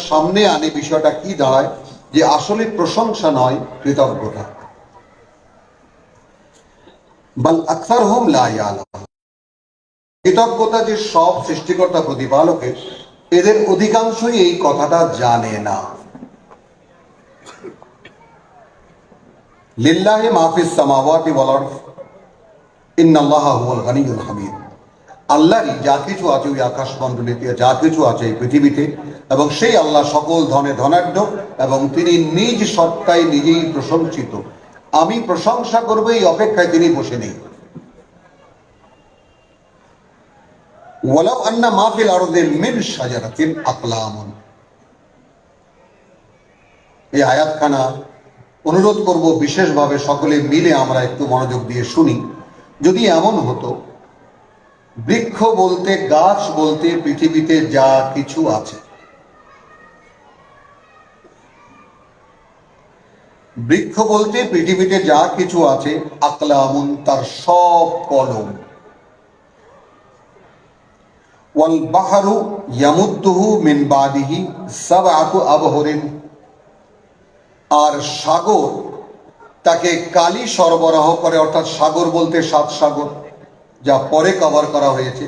সামনে আনে বিষয়টা কি দাঁড়ায় যে আসলে প্রশংসা নয় কৃতজ্ঞতা। বাল আকসারহুম লা ইয়ালামুন, কৃতজ্ঞতা যে সব সৃষ্টিকর্তা প্রতিপালকের, এদের অধিকাংশই এই কথাটা জানে না। লিল্লাহি মা ফিস সামাওয়াতি ওয়াল আরদ ইন্নাল্লাহা হুয়াল গনিয়্যুল হামিদ। আল্লাহরই যা কিছু আছে ওই আকাশমণ্ডলীতে, যা কিছু আছে এই পৃথিবীতে, এবং সেই আল্লাহ সকল ধনে ধনাঢ্য এবং তিনি নিজ সত্তায় নিজেই প্রশংসিত। আমি প্রশংসা করবো এই অপেক্ষায় তিনি বসে নেই। ওয়ালাউ আন্না মা ফিল আরদি মিন শাজারাতিন আকলামুন, এই আয়াতখানা অনুরোধ করব বিশেষভাবে সকলে মিলে আমরা একটু মনোযোগ দিয়ে শুনি। যদি এমন হতো বৃক্ষ বলতে, গাছ বলতে পৃথিবীতে যা কিছু আছে, বৃক্ষ বলতে পৃথিবীতে যা কিছু আছে, আকলামুন তার সব কলম, ওয়াল বাহরু ইয়ামুদ্দুহু মিন বাদিহি সাবআতু আবহরিন, আর সাগর তাকে কালি সরবরাহ করে, অর্থাৎ সাগর বলতে 7 সাগর, যা পরে কভার করা হয়েছে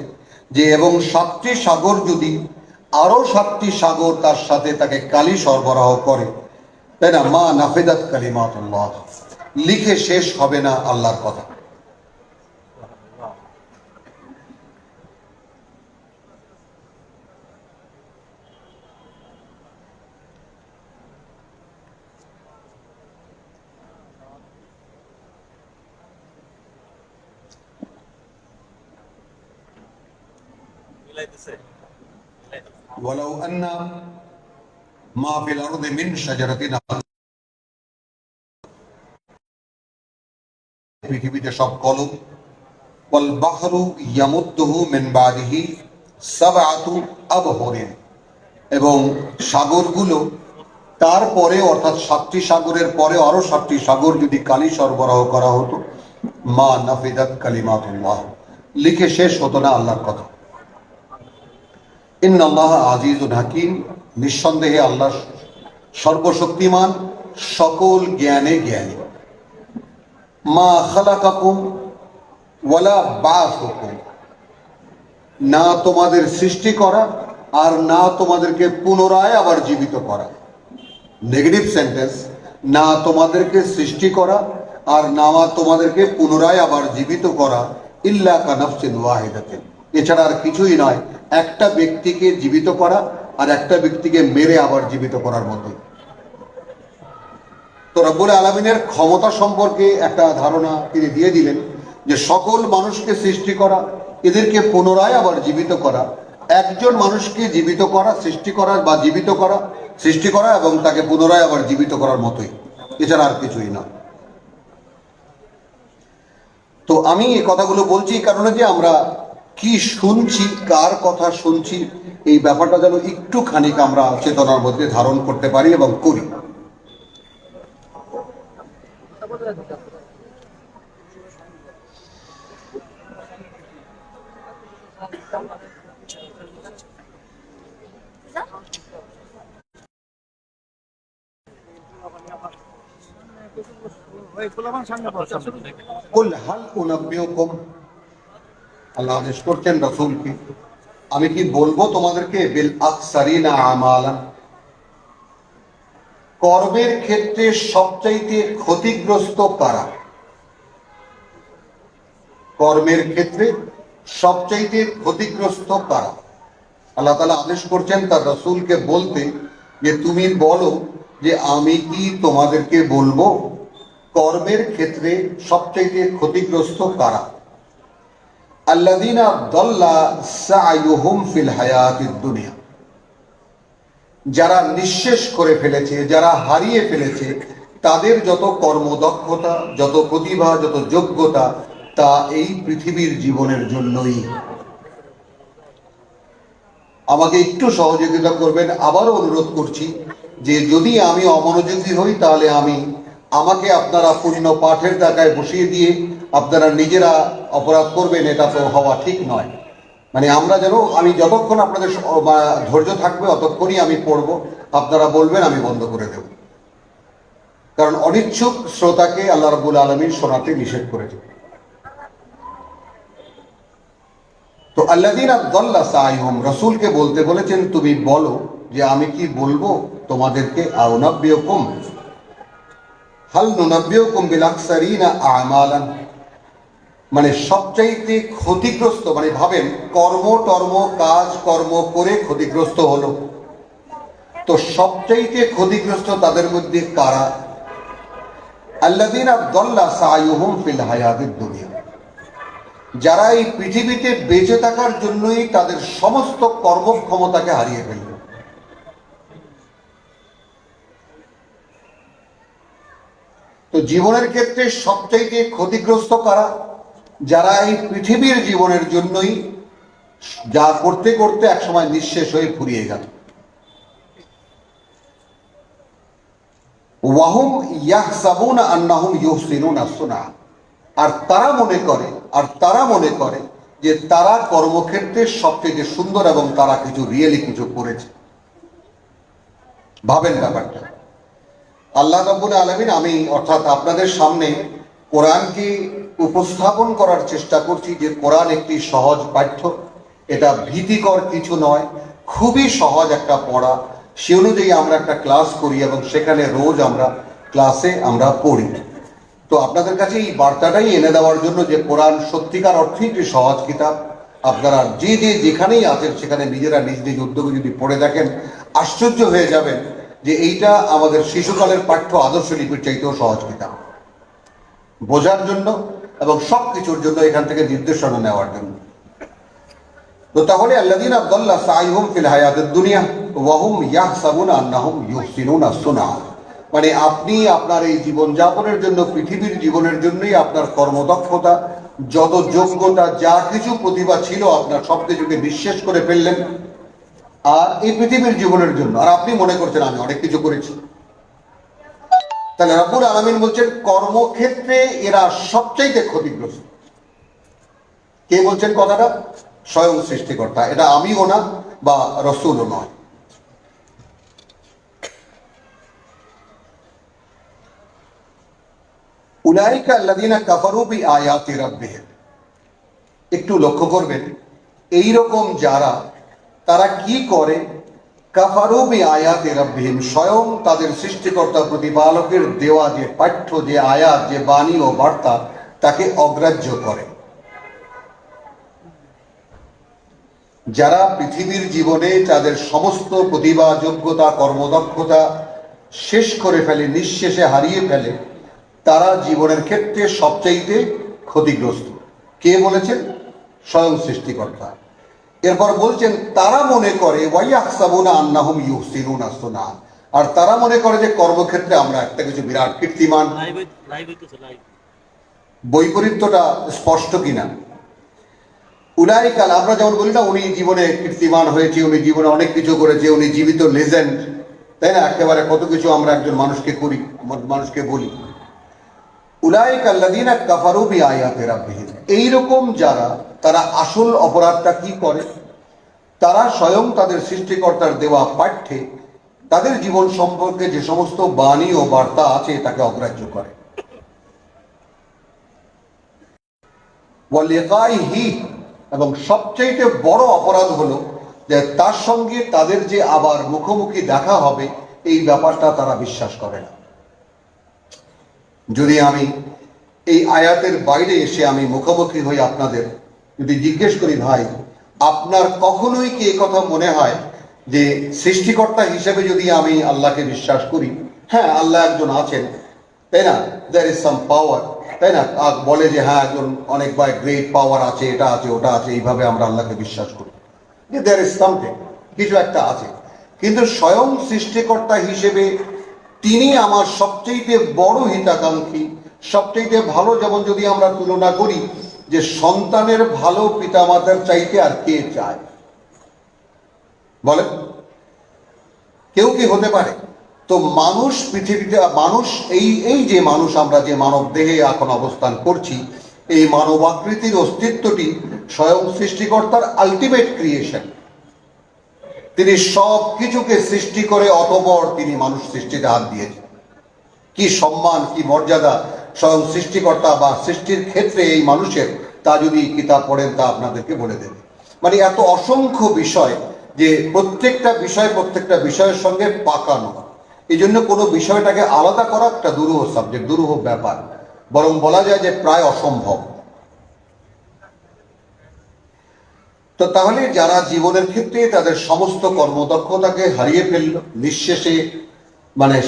যে, এবং 7টি সাগর যদি আরো 7টি সাগর তার সাথে তাকে কালি সরবরাহ করে, তাই না, মা নাফিদাত কালিমাতুল্লাহ, লিখে শেষ হবে না আল্লাহর কথা। ওয়ালাউ আন্না মা ফিল আরদি মিন শাজারাতিন, পৃথিবীতে সব কলম, ওয়াল বাহরু ইয়ামুদ্দুহু মিন বাদিহি সাবআতু আবহরিন, এবং সাগরগুলো তারপরে, অর্থাৎ 7টি সাগরের পরে আরো 7টি সাগর যদি কালি সরবরাহ করা হতো, মা নাফিদাত কালিমাতুল্লাহ, লিখে শেষ হতো না আল্লাহর কথা। ইন্নাল্লাহ আজিজুন হাকিম, নিঃসন্দেহে আল্লাহ সর্বশক্তিমান, সকল জ্ঞানে জ্ঞানী। মা খালাকাকুম ওয়ালা বাআসাকুম, না তোমাদের সৃষ্টি করা আর না তোমাদেরকে পুনরায় আবার জীবিত করা। নেগেটিভ সেন্টেন্স, না তোমাদেরকে সৃষ্টি করা আর না তোমাদেরকে পুনরায় আবার জীবিত করা, ইল্লা কানাফসিন ওয়াহিদাতিন, এছাড়া আর কিছুই নয়, একটা ব্যক্তিকে জীবিত করা আর একটা ব্যক্তিকে মেরে আবার জীবিত করার মতো। তো রব্বুল আলামিনের ক্ষমতা সম্পর্কে একটা ধারণা তিনি দিয়ে দিলেন যে সকল মানুষকে সৃষ্টি করা, এদেরকে পুনরায় আবার জীবিত করা, একজন মানুষকে জীবিত করা, সৃষ্টি করা বা জীবিত করা, সৃষ্টি করা এবং তাকে পুনরায় আবার জীবিত করার মতোই, এছাড়া আর কিছুই না। তো আমি এই কথাগুলো বলছি এই কারণে যে আমরা কি শুনছি, কার কথা শুনছি, এই ব্যাপারটা যেন একটু খানিক আমরা চেতনার মধ্যে ধারণ করতে পারি এবং করি। কুল হাল উনাব্বিউকুম, আল্লাহ আদেশ করছেন রাসূলকে, আমি কি বলবো তোমাদেরকে, বিল আকসারিনা আমালান, কর্মের ক্ষেত্রে সবচাইতে ক্ষতিগ্রস্ত কারা। কর্মের ক্ষেত্রে সবচাইতে ক্ষতিগ্রস্ত কারা, আল্লাহ তাআলা আদেশ করছেন তার রাসূলকে বলতে যে তুমি বলো যে আমি কি তোমাদেরকে বলবো কর্মের ক্ষেত্রে সবচাইতে ক্ষতিগ্রস্ত কারা। আল্লাযীনা দাল্লা সা'য়ুহুম ফিল হায়াতিদ দুনিয়া, যারা নিঃশেষ করে ফেলেছে, যারা হারিয়ে ফেলেছে তাদের যত কর্মদক্ষতা, যত প্রতিভা, যত যোগ্যতা, তা এই পৃথিবীর জীবনের জন্যই। আমাকে একটু সহযোগিতা করবেন, আবারও অনুরোধ করছি যে যদি আমি অমনোযোগী হই তাহলে আমাকে আপনারা পূর্ণ পাঠের টাকায় বসিয়ে দিয়ে আপনারা নিজেরা অপরাধ করবেন, এটা তো হওয়া ঠিক নয়। মানে আমরা যেন, আমি যতক্ষণ আপনাদের ধৈর্য থাকবে অতক্ষণই আমি পড়বো, আপনারা বলবেন, আমি বন্ধ করে দেব। কারণ অনিচ্ছুক শ্রোতাকে আল্লাহ রাব্বুল আলামিন শোনাতে নিষেধ করেছে। তো আল্লাযীনা যাল্লা সাইহুম, রাসূলকে বলতে বলেছেন তুমি বলো যে আমি কি বলবো তোমাদেরকে, আও নাব্বিউকুম হাল নুনাব্বিউকুম বিল আকসারিনা আমালান, মানে সবচাইতে ক্ষতিগ্রস্ত, মানে ভাবেন কাজ কর্ম করে ক্ষতিগ্রস্ত হলো, তো সবচাইতে ক্ষতিগ্রস্ত তাদের মধ্যে কারা? আল্লাযীনা যাল্লা সাইহুম ফিল হায়াতিদ দুনিয়া, যারা এই পৃথিবীতে বেঁচে থাকার জন্যই তাদের সমস্ত কর্মক্ষমতাকে হারিয়ে ফেলল। তো জীবনের ক্ষেত্রে সবচাইতে ক্ষতিগ্রস্ত কারা? যারা এই পৃথিবীর জীবনের জন্যই যা করতে করতে একসময় নিঃশেষ হয়ে ফুরিয়ে গেল। ওয়াহুম ইয়াহসাবুনা আন্নাহুম ইউহসিনুনা সুনআ, আর তারা মনে করে যে তারা কর্মক্ষেত্রে সবচেয়ে সুন্দর এবং তারা কিছু করেছে। ভাবেন ব্যাপারটা। আল্লাহ রাব্বুল আলামিন, আমি অর্থাৎ আপনাদের সামনে কোরআনকে উপস্থাপন করার চেষ্টা করছি যে কোরআন একটি সহজ পাঠ্য, এটা ভীতিকর কিছু নয়, খুবই সহজ একটা পড়া। সে অনুযায়ী আমরা একটা ক্লাস করি এবং সেখানে রোজ আমরা ক্লাসে পড়ি। তো আপনাদের কাছে এই বার্তাটাই এনে দেওয়ার জন্য যে কোরআন সত্যিকার অর্থে একটি সহজ কিতাব। আপনারা যেখানেই আছেন সেখানে নিজেরা নিজ নিজ উদ্যোগে যদি পড়ে দেখেন, আশ্চর্য হয়ে যাবেন যে এইটা আমাদের শিশুকালের পাঠ্য আদর্শ লিপির চাইতেও সহজ কিতাব, বোঝার জন্য এবং সবকিছুর জন্য এখান থেকে নির্দেশনা নেওয়ার জন্য। তো তাহলে আল্লাযীনা যাল্লা সাইহুম ফিল হায়াতিদ দুনিয়া ওয়া হুম ইয়াহসাবুনা আন্নাহুম ইউহসিনুনা সুনআ, মানে আপনি আপনার এই জীবনযাপনের জন্য, পৃথিবীর জীবনের জন্যই আপনার কর্মদক্ষতা, যত যোগ্যতা, যা কিছু প্রতিভা ছিল আপনার সবকিছুকে নিঃশেষ করে ফেললেন আর এই পৃথিবীর জীবনের জন্য, আর আপনি মনে করছেন আমি অনেক কিছু করেছি। তাহলে রাব্বুল আলামিন বলছেন কর্মক্ষেত্রে এরা সবচাইতে ক্ষতিগ্রস্ত। কে বলছেন কথাটা? স্বয়ং সৃষ্টিকর্তা। এটা আমিও না বা রসুলও নয়। উলাইকা আল্লাযীনা কাফারু বিআয়াতি রাব্বিহিম, একটু লক্ষ্য করবেন এইরকম যারা, তারা কি করে? কাফারু বিআয়াতি রাব্বিহিম, স্বয়ং তাদের সৃষ্টিকর্তা প্রতিপালকের দেওয়া যে পাঠ্য, যে আয়াত, যে বাণী ও বার্তা, তাকে অগ্রাহ্য করে। যারা পৃথিবীর জীবনে তাদের সমস্ত প্রতিভা, যোগ্যতা, কর্মদক্ষতা শেষ করে ফেলে, নিঃশেষে হারিয়ে ফেলে, তারা জীবনের ক্ষেত্রে সবচাইতে ক্ষতিগ্রস্ত। কে বলেছেন? স্বয়ং সৃষ্টিকর্তা। এরপর বলছেন তারা মনে করে ওয়াইয়াহসাবুনা আন্নাহুম ইউহসিনুনা সুনআ, আর তারা মনে করে যে কর্মক্ষেত্রে আমরা একটা কিছু বিরাট কীর্তিমান। বৈপরীত্যটা স্পষ্ট কিনা? উলাইকাল, আমরা যেমন বলি না উনি জীবনে কীর্তিমান হয়েছে, উনি জীবনে অনেক কিছু করেছে, উনি জীবিত লেজেন্ড, তাই না? একেবারে কত কিছু আমরা একজন মানুষকে বলি। উলাইকা আল্লাযীনা কাফারু বিআয়াতি রাব্বিহিম, এইরকম যারা, তারা আসল অপরাধটা কি করে? তারা স্বয়ং তাদের সৃষ্টিকর্তার দেওয়া পাঠ্যে তাদের জীবন সম্পর্কে যে সমস্ত বাণী ও বার্তা আছে তাকে অগ্রাহ্য করে। ওয়ালিকাইহি, এবং সবচেয়ে বড় অপরাধ হলো যে তার সঙ্গে তাদের যে আবার মুখোমুখি দেখা হবে, এই ব্যাপারটা তারা বিশ্বাস করে না। যদি আমি এই আয়াতের বাইরে এসে আমি মুখোমুখি হই, আপনাদের যদি জিজ্ঞেস করি ভাই আপনার কখনোই কি কথা মনে হয় যে সৃষ্টিকর্তা হিসেবে যদি আমি আল্লাহকে বিশ্বাস করি, হ্যাঁ আল্লাহ একজন আছেন, তাই না, দেয়ার ইজ সাম পাওয়ার, তাই না, বলে যে হ্যাঁ একজন অনেক গ্রেট পাওয়ার আছে, এটা আছে ওটা আছে, এইভাবে আমরা আল্লাহকে বিশ্বাস করি যে দেয়ার ইজ সামথিং, কিছু একটা আছে। কিন্তু স্বয়ং সৃষ্টিকর্তা হিসেবে তিনি আমার সবচেয়ে বড় হিতাকাঙ্ক্ষী, সবচেয়ে ভালো। যেমন যদি আমরা তুলনা করি যে সন্তানের ভালো পিতামাতার চাইতে আর কে চায় বলেন? কেউ কি হতে পারে? তো মানুষ পৃথিবীতে, মানুষ এই যে মানুষ, আমরা যে মানব দেহে এখন অবস্থান করছি, এই মানবাকৃতির অস্তিত্বটি স্বয়ং সৃষ্টিকর্তার আলটিমেট ক্রিয়েশন। তিনি সব কিছুকে সৃষ্টি করে অতঃপর তিনি মানুষ সৃষ্টিতে হাত দিয়েছেন। কি সম্মান, কি মর্যাদা স্বয়ং সৃষ্টিকর্তা বা সৃষ্টির ক্ষেত্রে এই মানুষের, তা যদি কিতাব পড়েন তা আপনাদেরকে বলে দেবে। মানে এত অসংখ্য বিষয় যে প্রত্যেকটা বিষয়ের সঙ্গে পাকানো। এই জন্য কোনো বিষয়টাকে আলাদা করা একটা দুরূহ সাবজেক্ট, দুরূহ ব্যাপার, বরং বলা যায় যে প্রায় অসম্ভব। তো তাহলে যারা জীবনের ক্ষেত্রে তাদের সমস্ত কর্মদক্ষতাকে হারিয়ে ফেলল, নিঃশেষে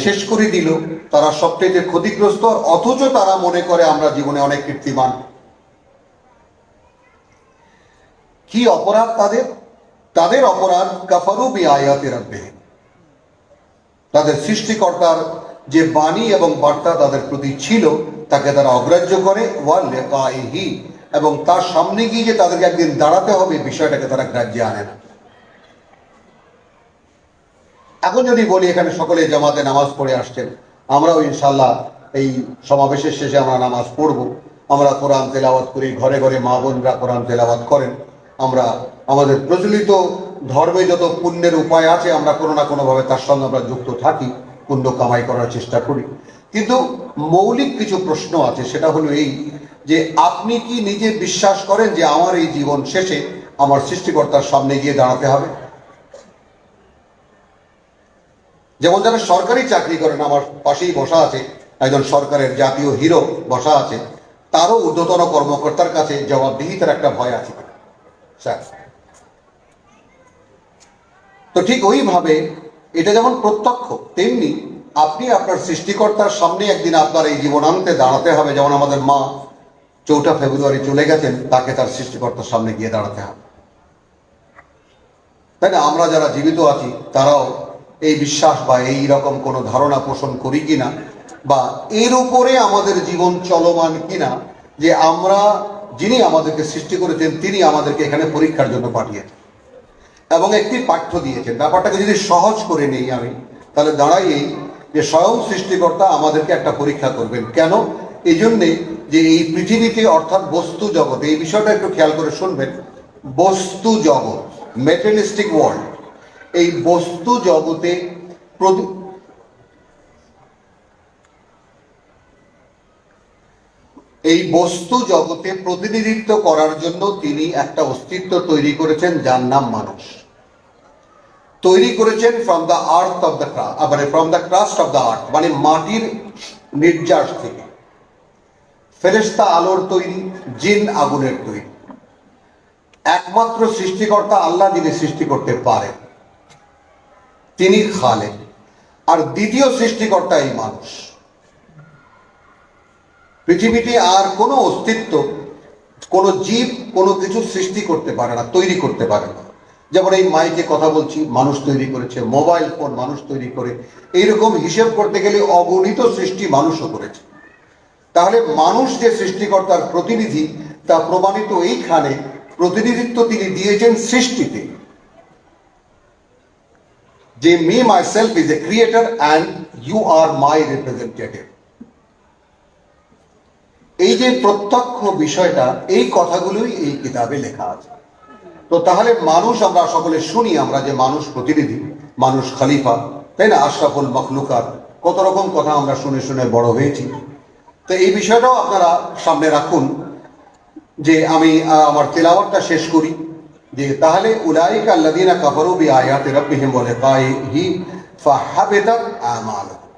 শেষ করে দিল, তারা সবচেয়ে ক্ষতিগ্রস্ত। অথচ তারা মনে করে আমরা জীবনে অনেক কীর্তিমান। কি অপরাধ তাদের? তাদের অপরাধ কাফারু বিআয়াতি রাব্বিহিম, তাদের সৃষ্টিকর্তার যে বাণী এবং বার্তা তাদের প্রতি ছিল তাকে তারা অগ্রাহ্য করে, ওয়া লিকাইহি, এবং তার সামনে গিয়ে যে তাদেরকে একদিন দাঁড়াতে হবে বিষয়টাকে তারা গ্রাহ্যে আনে না। এখন যদি বলি, এখানে সকলে জামাতে নামাজ পড়ে আসছেন, আমরাও ইনশাল্লাহ এই সমাবেশের শেষে আমরা নামাজ পড়ব, আমরা কোরআন তেলাওয়াত করি, ঘরে ঘরে মা বোনরা কোরআন তেলাওয়াত করেন, আমরা আমাদের প্রচলিত ধর্মে যত পুণ্যের উপায় আছে আমরা কোনো না কোনোভাবে তার সঙ্গে আমরা যুক্ত থাকি, পুণ্য কামাই করার চেষ্টা করি। কিন্তু মৌলিক কিছু প্রশ্ন আছে, সেটা হলো এই যে আপনি কি নিজে বিশ্বাস করেন যে আমার এই জীবন শেষে আমার সৃষ্টিকর্তার সামনে গিয়ে দাঁড়াতে হবে? যেমন যারা সরকারি চাকরি করেন, আমার পাশেই বসা আছে একজন সরকারের জাতীয় হিরো বসা আছে, তারও ঊর্ধ্বতন কর্মকর্তার কাছে জবাবদিহিতার একটা ভয় আছে। তো ঠিক ওইভাবে এটা যেমন প্রত্যক্ষ, তেমনি আপনি আপনার সৃষ্টিকর্তার সামনে একদিন আপনার এই জীবনান্তে দাঁড়াতে হবে। যেমন আমাদের মা 4 ফেব্রুয়ারি চলে গেছেন, তাকে তার সৃষ্টিকর্তার সামনে গিয়ে দাঁড়াতে হবে, তাই না? আমরা যারা জীবিত আছি তারাও এই বিশ্বাস বা এই রকম কোনো ধারণা পোষণ করি কিনা, বা এর উপরে আমাদের জীবন চলমান কিনা, যে আমরা, যিনি আমাদেরকে সৃষ্টি করেছেন তিনি আমাদেরকে এখানে পরীক্ষার জন্য পাঠিয়েছেন এবং একটি পাঠ্য দিয়েছেন। ব্যাপারটাকে যদি সহজ করে নেই আমি, তাহলে দাঁড়াই এই যে স্বয়ং সৃষ্টিকর্তা আমাদেরকে একটা পরীক্ষা করবেন। কেন? এই জন্যে যে এই পৃথিবীতে, অর্থাৎ বস্তু জগৎ, এই বিষয়টা একটু খেয়াল করে শুনবেন, বস্তু জগৎ, মেটেরিয়ালিস্টিক ওয়ার্ল্ড, এই বস্তু জগতে প্রতিনিধিত্ব করার জন্য তিনি একটা অস্তিত্ব তৈরি করেছেন যার নাম মানুষ। তৈরি করেছেন from the earth of the from the crust of the earth, মানে মাটির নির্যাস থেকে। ফেরেশতা আলোর তৈরি, জিন আগুনের তৈরি। একমাত্র সৃষ্টিকর্তা আল্লাহ যিনি সৃষ্টি করতে পারেন, তিনি খালেক। আর দ্বিতীয় সৃষ্টিকর্তা এই মানুষ। পৃথিবীতে আর কোনো অস্তিত্ব, কোনো জীব কোনো কিছু সৃষ্টি করতে পারে না, তৈরি করতে পারে না। যেমন এই মাইকে কথা বলছি, মানুষ তৈরি করেছে, মোবাইল ফোন মানুষ তৈরি করে, এইরকম হিসেব করতে গেলে অগণিত সৃষ্টি মানুষও করেছে। তাহলে মানুষ যে সৃষ্টিকর্তার প্রতিনিধি, তা প্রমাণিত এইখানে প্রতিনিধিত্ব তিনি দিয়েছেন সৃষ্টিতে, যে me myself is a creator and you are my representative. এই যে প্রত্যক্ষ বিষয়টা, এই কথাগুলোই এই কিতাবে লেখা আছে। তো তাহলে মানুষ, আমরা সকলে শুনি আমরা যে মানুষ প্রতিনিধি, মানুষ খলিফা, তাই না? আশরাফুল মখলুকাত, কত রকম কথা আমরা শুনে শুনে বড় হয়েছি। তো এই বিষয়টাও আপনারা সামনে রাখুন। যে আমি আমার তেলাওয়াতটা শেষ করি, যে তাহলে উলাইকা আল্লাযীনা কাফারু বিআয়াতি রাব্বিহিম ওয়া লিকাইহি ফাহাবিতাত আমালুহুম।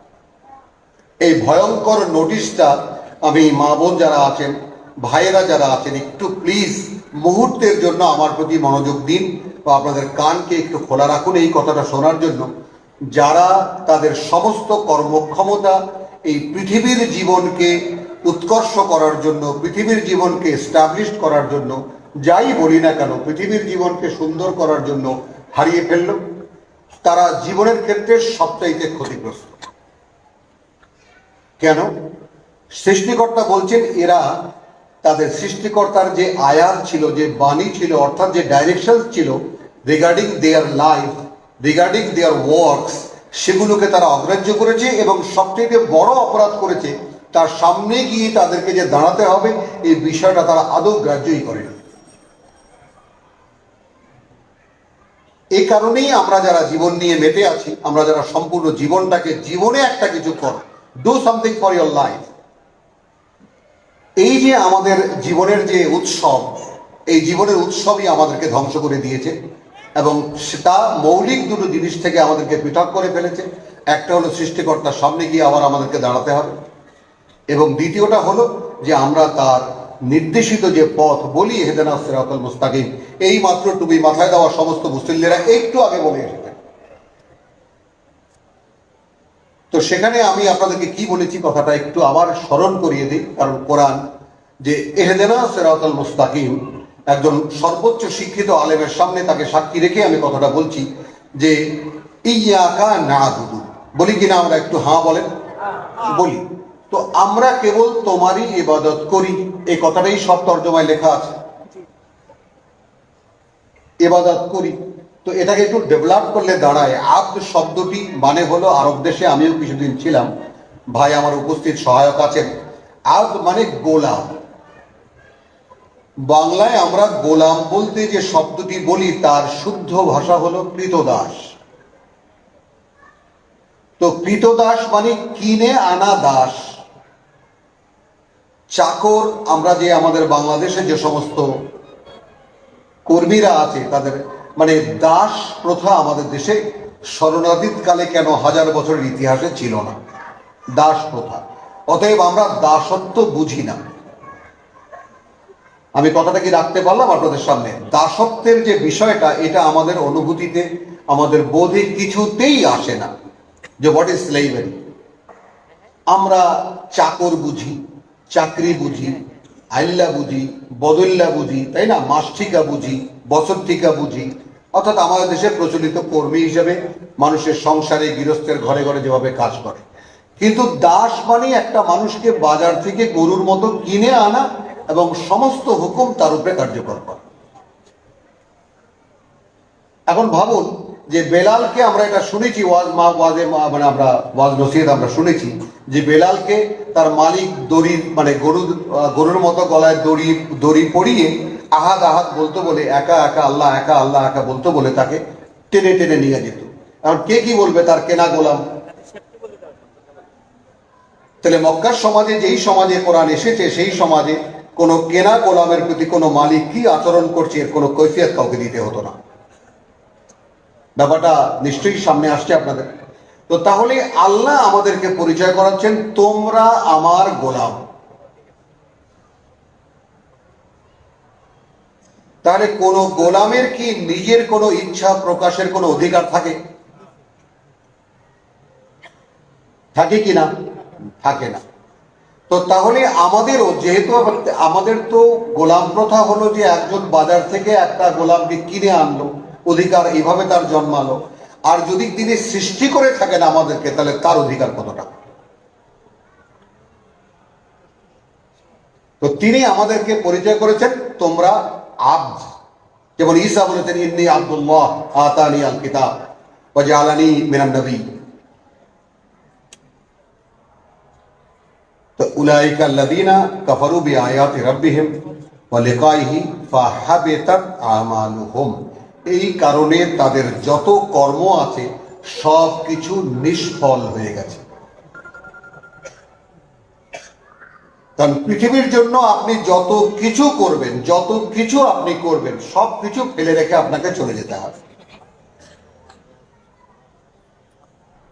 এই ভয়ঙ্কর নোটিশটা আমি মা বোন যারা আছেন, ভাইয়েরা যারা আছেন, একটু প্লিজ মুহূর্তের জন্য আমার প্রতি মনোযোগ দিন, বা আপনাদের কানকে একটু খোলা রাখুন এই কথাটা শোনার জন্য। যারা তাদের সমস্ত কর্মক্ষমতা এই পৃথিবীর জীবনকে উৎকর্ষ করার জন্য, পৃথিবীর জীবনকে এস্টাবলিশ করার জন্য, যাই বলি না কেন, পৃথিবীর জীবনকে সুন্দর করার জন্য হারিয়ে ফেলল, তারা জীবনের ক্ষেত্রে সবচাইতে ক্ষতিগ্রস্ত। কেন? সৃষ্টিকর্তা বলছেন এরা তাদের সৃষ্টিকর্তার যে আয়াত ছিল, যে বাণী ছিল, অর্থাৎ যে ডাইরেকশন ছিল regarding their life, regarding their works, সেগুলোকে তারা অগ্রাহ্য করেছে এবং সবচেয়ে বড় অপরাধ করেছে তার সামনে গিয়ে তাদেরকে যে দাঁড়াতে হবে এই বিষয়টা তারা আদৌ গ্রাহ্যই করে না। এই কারণেই আমরা যারা জীবন নিয়ে মেতে আছি, আমরা যারা সম্পূর্ণ জীবনে একটা কিছু কর, do something for your life, এই যে আমাদের জীবনের যে উৎসব, এই জীবনের উৎসবই আমাদেরকে ধ্বংস করে দিয়েছে এবং সেটা মৌলিক দুটো জিনিস থেকে আমাদেরকে পৃথক করে ফেলেছে। একটা হলো সৃষ্টিকর্তার সামনে গিয়ে আবার আমাদেরকে দাঁড়াতে হবে, এবং দ্বিতীয়টা হলো যে আমরা তার নির্দেশিত যে পথ বলি ইহদিনাস সিরাতাল মুস্তাকিম, এই মাত্র টুপি মাথায় দেওয়া সমস্ত মুসল্লিরা একটু আগে বলে এসেছেন। তো সেখানে আমি আপনাদেরকে কি বলেছি কথাটা একটু আবার স্মরণ করিয়ে দিই, কারণ কোরআন যে ইহদিনাস সিরাতাল মুস্তাকিম, একজন সর্বোচ্চ শিক্ষিত আলেমের সামনে তাকে সাক্ষী রেখে আমি কথাটা বলছি যে ইয়াকা না'বুদু, বলি কিনা আমরা? একটু হ্যাঁ বলেন। বলি। তো আমরা কেবল তোমারই ইবাদত করি, এই কথাটাই সব তর্জমায় লেখা আছে, ইবাদত করি। তো এটাকে একটু ডেভেলপ করলে দাঁড়ায় আব্দ শব্দটি মানে হলো, আরব দেশে আমিও কিছুদিন ছিলাম, ভাই আমার উপস্থিত সহায়ক আছেন, আব্দ মানে গোলাম। বাংলায় আমরা গোলাম বলতে যে শব্দটি বলি তার শুদ্ধ ভাষা হলো কৃতদাস। তো কৃতদাস মানে কিনে আনা দাস। চাকর, আমরা যে আমাদের বাংলাদেশে যে সমস্ত কর্মীরা আছে তাদের মানে দাস প্রথা আমাদের দেশে স্মরণাতীত কালে কেন হাজার বছরের ইতিহাসে ছিল না দাস প্রথা। অতএব আমরা দাসত্ব বুঝি না। আমি কথাটা কি রাখতে পারলাম আপনাদের সামনে? দাসত্বের যে বিষয়টা, এটা আমাদের অনুভূতিতে, আমাদের বোধে কিছুতেই আসে না যে হোয়াট ইজ স্লেভারি। আমরা চাকর বুঝি, চাকরি বুঝি, আইল্লা বুঝি, বদল্লা বুঝি, তাই না? মাস ঠিকা বুঝি, বছর ঠিকা বুঝি, অর্থাৎ আমাদের দেশে প্রচলিত কর্মী হিসেবে মানুষের সংসারে গৃহস্থের ঘরে ঘরে যেভাবে কাজ করে। কিন্তু দাস মানে একটা মানুষকে বাজার থেকে গরুর মতো কিনে আনা এবং সমস্ত হুকুম তার উপরে কার্যকর করা। এখন ভাবুন যে বেলালকে আমরা এটা শুনেছি ওয়াজে, মানে আমরা ওয়াজ নসিহত আমরা শুনেছি যে বেলালকে তার মালিক দড়ি মানে গরুর মতো গলায় দড়ি পরিয়ে আহাদ আহাদ বলতো বলে, একা একা আল্লাহ, একা আল্লাহ একা বলতো বলে তাকে টেনে টেনে নিয়ে যেত। এখন কে কি বলবে তার কেনা গোলাম? তাহলে মক্কার সমাজে, যেই সমাজে কোরআন এসেছে, সেই সমাজে কোনো কেনা গোলামের প্রতি কোনো মালিক কি আচরণ করছে এর কোনো কৈফিয়ত কাউকে দিতে হতো না। ব্যাপারটা নিশ্চয়ই সামনে আসছে আপনাদের। তো তাহলে আল্লাহ আমাদেরকে পরিচয় করাচ্ছেন, তোমরা আমার গোলাম। তাহলে কোন গোলামের কি নিজের কোনো ইচ্ছা প্রকাশের কোনো অধিকার থাকে? থাকে কি না? থাকে না। তো তাহলে আমাদেরও, যেহেতু আমাদের তো গোলাম প্রথা হলো যে একজন বাজার থেকে একটা গোলামকে কিনে আনলো, অধিকার এইভাবে তার জন্মালো। আর যদি তিনি সৃষ্টি করে থাকেন আমাদেরকে, তাহলে তার অধিকার কতটা? তো তিনি আমাদেরকে পরিচয় করেছেন তোমরা আব্দ। যেমন ঈসা বলেছেন ইন্নী আব্দুল্লাহ আতানি আল কিতাব ওয়া জাআলানি মিনান নবী। তো উলাইকা আল্লাযীনা কাফারু বিআয়াতি রাব্বিহিম ওয়া লিকাইহি ফাহাবিতাত আমালুহুম। এই কারণে তাদের যত কর্ম আছে সব কিছু নিষ্ফল হয়ে গেছে। কারণ পৃথিবীর জন্য আপনি যত কিছু করবেন সব কিছু ফেলে রেখে আপনাকে চলে যেতে হবে,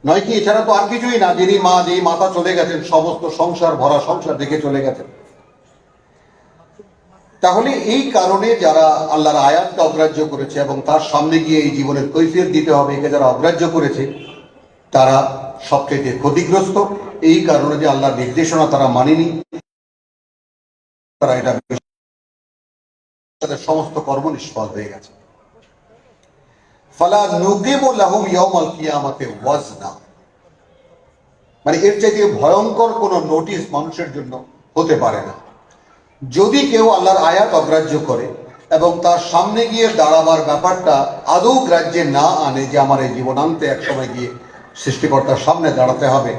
নয় কি? এছাড়া তো আর কিছুই না। যেই মাতা চলে গেছেন, সমস্ত সংসার ভরা সংসার রেখে চলে গেছেন। তাহলে এই কারণে যারা আল্লাহর আয়াতকে অগ্রাহ্য করেছে এবং তার সামনে গিয়ে এই জীবনের কৈফিয়ত দিতে হবে, একে যারা অগ্রাহ্য করেছে তারা সবচেয়ে ক্ষতিগ্রস্ত। এই কারণে যে আল্লাহর নির্দেশনা তারা মানেনি, তারা এটা তাদের সমস্ত কর্ম নিষ্ফল হয়ে গেছে। ফালা নুকিমু লাহুম ইয়াউমাল কিয়ামাতি ওয়াজনা, মানে এর চাইতে ভয়ঙ্কর কোন নোটিশ মানুষের জন্য হতে পারে না। যদি কেউ আল্লাহর আয়াত অগ্রাহ্য করে এবং তার সামনে গিয়ে দাঁড়াবার ব্যাপারটা আদৌ গ্রাহ্যে না আনে যে আমার এই জীবনান্তে এক সময় গিয়ে সৃষ্টিকর্তার সামনে দাঁড়াতে হবে,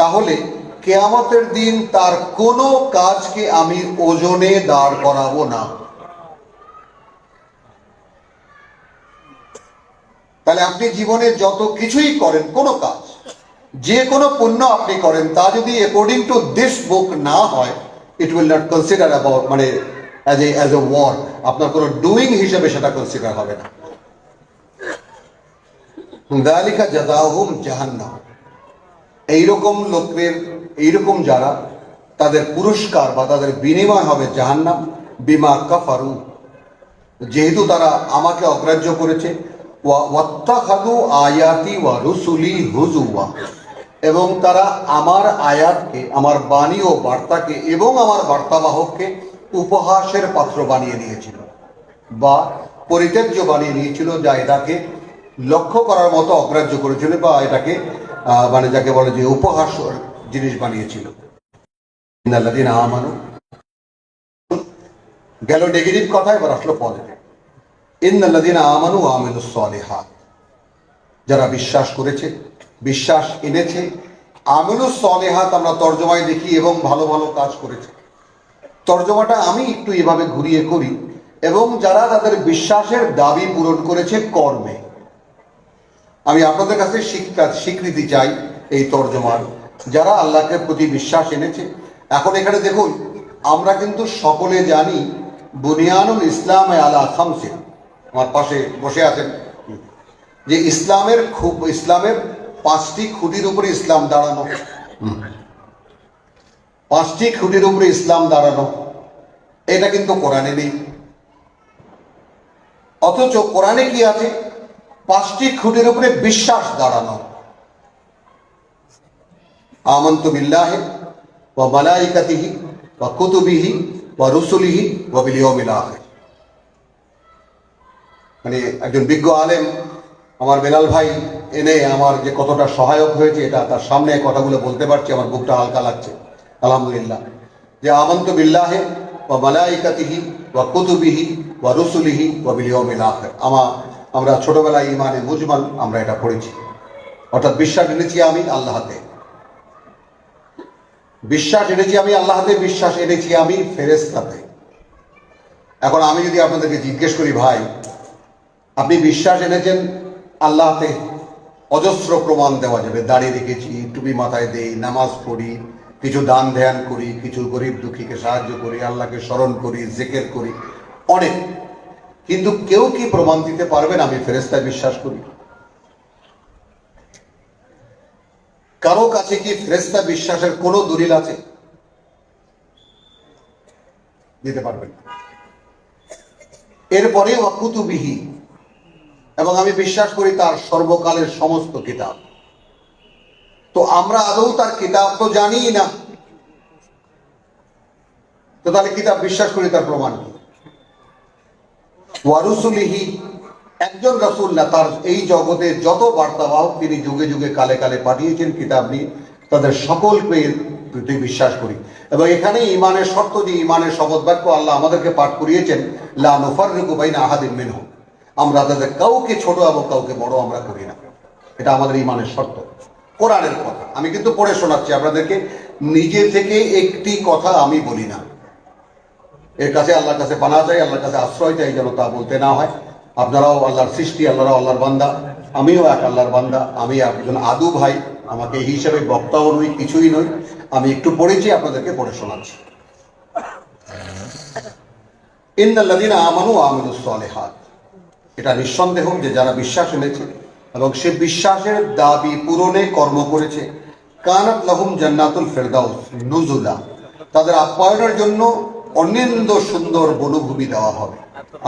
তাহলে কিয়ামতের দিন তার কোনো কাজকে আমি ওজনে দাঁড় করাবো না। তাহলে আপনি জীবনে যত কিছুই করেন, কোনো কাজ, যে কোনো পুণ্য আপনি করেন, তা যদি অ্যাকর্ডিং টু দিস বুক না হয়, it will not consider about মানে অ্যাজ এ ওয়ার্ক, আপনার কোনো ডুইং হিসেবে সেটা কনসিডার হবে না। যালিকা জাযাউহুম জাহান্নাম, এইরকম লোকের, এইরকম যারা, তাদের পুরস্কার বা তাদের বিনিময় হবে জাহান্নাম, বিমা কাফারু, যেহেতু তারা আমাকে অগ্রাহ্য করেছে, ওয়াত্তাখাযু আয়াতি ওয়া রুসুলি হুজুওয়া, এবং তারা আমার আয়াতকে, আমার বাণী ও বার্তাকে এবং আমার বার্তাবাহককে উপহাসের পাত্র বানিয়ে নিয়েছিল বা পরিত্যাজ্য বানিয়ে নিয়েছিল, যা এটাকে লক্ষ্য করার মতো অগ্রাহ্য করেছিল বা এটাকে মানে যাকে বলে যে উপহাস জিনিস বানিয়েছিল। ইন্নাল্লাযীনা আমানু গেল নেগেটিভ কথা, এবার আসলো পজিটিভ। ইন্নাল্লাযীনা আমানু ওয়া আমিলুস সালিহাত, যারা বিশ্বাস করেছে, বিশ্বাস এনেছে। আমিলুস সালিহাত আমরা তর্জমায় দেখি এবং ভালো ভালো কাজ করেছে। তর্জমাটা আমি একটু এভাবে ঘুরিয়ে করি, এবং যারা তাদের বিশ্বাসের দাবি পূরণ করেছে কর্মে। আমি আপনাদের কাছে স্বীকৃতি চাই এই তর্জমার, যারা আল্লাহকে প্রতি বিশ্বাস এনেছে। এখন এখানে দেখুন, আমরা কিন্তু সকলে জানি বুনিয়ানুল ইসলাম আলা খামসিন, আমার পাশে বসে আছেন, যে ইসলামের পাঁচটি খুঁটির উপরে ইসলাম দাঁড়ানো, পাঁচটি খুঁটির উপরে ইসলাম দাঁড়ানো, এটা কিন্তু কোরআনে নেই। অথচ কোরআনে কি আছে? পাঁচটি খুঁটির উপরে বিশ্বাস দাঁড়ানো। আমানতু বিল্লাহি ওয়া মালাইকাতিহি ওয়া কুতুবিহি ওয়া রুসুলিহি ওয়া বিল ইয়াউমিল আখির। মানে একজন বিজ্ঞ আলেম আমার বেলাল ভাই এনে আমার যে কতটা সহায়ক হয়েছে, এটা তার সামনে কথাগুলো বলতে পারছি, আমার বুকটা হালকা লাগছে আলহামদুলিল্লাহ। যে আমানতু বিল্লাহি ওয়া মালাইকাতিহি ওয়া কুতুবিহি ওয়া রুসুলিহি ওয়া বিল ইয়াউমিল আখির, আমরা ছোটবেলায় ইমানে মুজমাল আমরা এটা পড়েছি। অর্থাৎ বিশ্বাস এনেছি আমি আল্লাহতে, বিশ্বাস এনেছি আমি আল্লাহতে, বিশ্বাস এনেছি আমি ফেরেশতাতে। এখন আমি যদি আপনাদেরকে জিজ্ঞেস করি, ভাই আপনি বিশ্বাস এনেছেন আল্লাহতে, অজস্র প্রমাণ দেওয়া যাবে। দাড়ি রেখেছি, টুপি মাথায় দেই, নামাজ পড়ি, কিছু দান ধ্যান করি, কিছু গরিব দুঃখীকে সাহায্য করি, আল্লাহকে স্মরণ করি, জিকির করি, অনেক। কিন্তু কেউ কি প্রমাণ দিতে পারবেন আমি ফেরেশতায় বিশ্বাস করি? কারো কাছে কি ফেরেশতা বিশ্বাসের কোনো দলিল আছে? দিতে পারবেন। এরপরে ওয়া কুতুবিহি, এবং আমি বিশ্বাস করি তার সর্বকালের সমস্ত কিতাব। তো আমরা আদৌ তার কিতাব তো জানিই না, তো তাহলে কিতাব বিশ্বাস করি, তার প্রমাণ কি? ওয়া রুসুলিহি, একজন রাসূল না, তার এই জগতে যত বার্তাবাহক তিনি যুগে যুগে কালে কালে পাঠিয়েছেন কিতাব নিয়ে, তাদের সকলকে বিশ্বাস করি। এবং এখানে ইমানের শর্ত, যে ইমানের শপথ বাক্য আল্লাহ আমাদেরকে পাঠ করিয়েছেন, লা নুফাররিকু বাইনা আহাদিন মিনহুম, আমরা তাদের কাউকে ছোট এবং কাউকে বড় আমরা করি না। এটা আমাদের ইমানের শর্ত, কোরআনের কথা। আমি কিন্তু পড়ে শোনাচ্ছি আপনাদেরকে, নিজে থেকে একটি কথা আমি বলি না। এর কাছে আল্লাহর কাছে পানা চাই, আল্লাহর কাছে আশ্রয় চাই, যেন তা বলতে না হয়। আপনারাও আল্লাহর সৃষ্টি, আল্লাহরাও আল্লাহর বান্দা, আমিও এক আল্লাহর বান্দা। আমি একজন আদু ভাই, আমাকে এই হিসাবে বক্তাও নই, কিছুই নই। আমি একটু পড়েছি, আপনাদেরকে পড়ে শোনাচ্ছি। ইন্নাল্লাযীনা আমানু ওয়া আমিলুস সালিহাত, এটা নিঃসন্দেহ যে যারা বিশ্বাস এনেছে এবং সে বিশ্বাসের দাবি পূরণে কর্ম করেছে, কানাত লাহুম জান্নাতুল ফেরদাউস নুজুলা, তাদের আপ্যায়নের জন্য অনিন্দ্য সুন্দর বনভূমি দেওয়া হবে।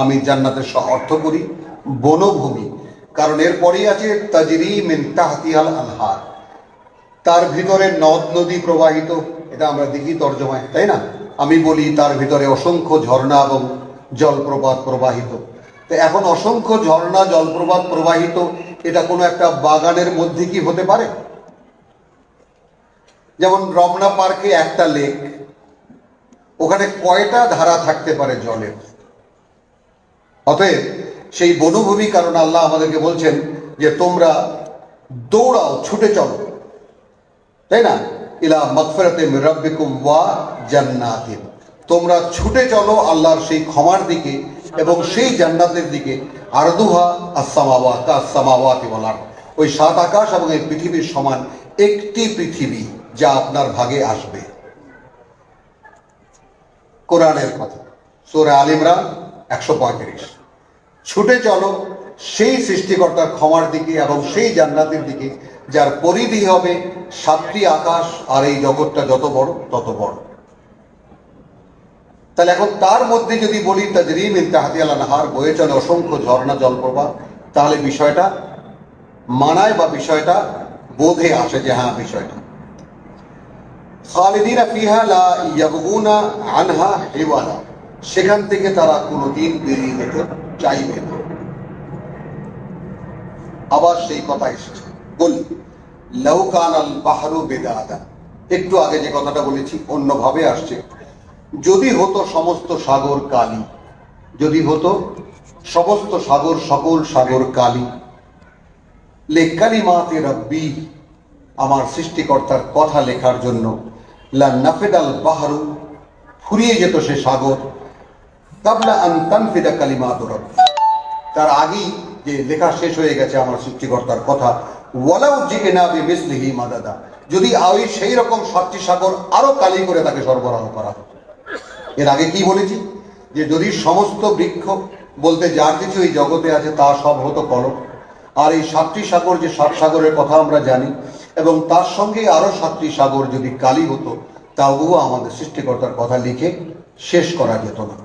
আমি জান্নাতের অর্থ করি বনভূমি, কারণ এরপরেই আছে তাজরি মিন তাহতিহাল আনহার, তার ভিতরে নদ নদী প্রবাহিত। এটা আমরা দেখি তর্জমায়, তাই না? আমি বলি তার ভিতরে অসংখ্য ঝর্ণা এবং জলপ্রপাত প্রবাহিত। তো এখন অসংখ্য ঝর্ণা জলপ্রপাত প্রবাহিত, এটা কোনো একটা বাগানের মধ্যে কি হতে পারে? যেমন রমনা পার্কে একটা লেক, ওখানে কয়টা ধারা থাকতে পারে জলের? অতএব সেই বনভূমি, কারণ আল্লাহ আমাদেরকে বলছেন যে তোমরা দৌড়াও, ছুটে চলো, তাই না? ইলা মাগফিরাতিন মির রাব্বিকুম ওয়া জান্নাতিন, তোমরা ছুটে চলো আল্লাহর সেই ক্ষমার দিকে এবং সেই জান্নাতের দিকে। আরদুহা আস-সামাওয়াতি ওয়াল আরদ, ওই 7 আকাশ এবং এই পৃথিবীর সমান একটি পৃথিবী যা আপনার ভাগে আসবে। কোরআনের কথা, সূরা আল ইমরান 135। ছুটে চলো সেই সৃষ্টিকর্তার ক্ষমার দিকে এবং সেই জান্নাতের দিকে যার পরিধি হবে 7টি আকাশ, আর এই জগৎটা যত বড় তত বড়। তাহলে এখন তার মধ্যে যদি বলি তাজরি মিন তাহতিহাল আনহার, বয়ে চলে অসংখ্য ঝর্ণা জলপ্রবাহ, তাহলে বিষয়টা মানায় বা বিষয়টা বোধে আসে যে হ্যাঁ বিষয়টা। খালিদিনা ফিহা লা ইয়াবগুনা আনহা হিওয়ালা, সেখান থেকে তারা কোনোদিন বেরিয়ে যেতে চাইবে না। আবার সেই কথা এসেছে, বল লাউ কানাল বাহরু বিদাদা, একটু আগে যে কথাটা বলেছি অন্যভাবে আসছে, যদি হতো সমস্ত সাগর কালি, যদি হতো সমস্ত সাগর, সকল সাগর কালি, লিকালিমাতি রাব্বি, আমার সৃষ্টিকর্তার কথা লেখার জন্য, লা নাফিদাল বাহরু, ফুরিয়ে যেত সে সাগর, কাবলা আন তানফিদা কালিমাতু রাব্বি, তার আগেই যে লেখা শেষ হয়ে গেছে আমার সৃষ্টিকর্তার কথা। ওয়ালাউ জিনা বিমিসলিহি মাদাদা, যদি ওই সেই রকম 7টি সাগর আরো কালি করে তাকে সরবরাহ করা হতো। এর আগে কি বলেছি যে যদি সমস্ত বৃক্ষ বলতে যা কিছু এই জগতে আছে তা সব হতো কলম, আর এই 7টি সাগর, যে 7 সাগরের কথা আমরা জানি, এবং তার সঙ্গে আরো 7টি সাগর যদি কালি হতো, তাও আমাদের সৃষ্টিকর্তার কথা লিখে শেষ করা যেত না।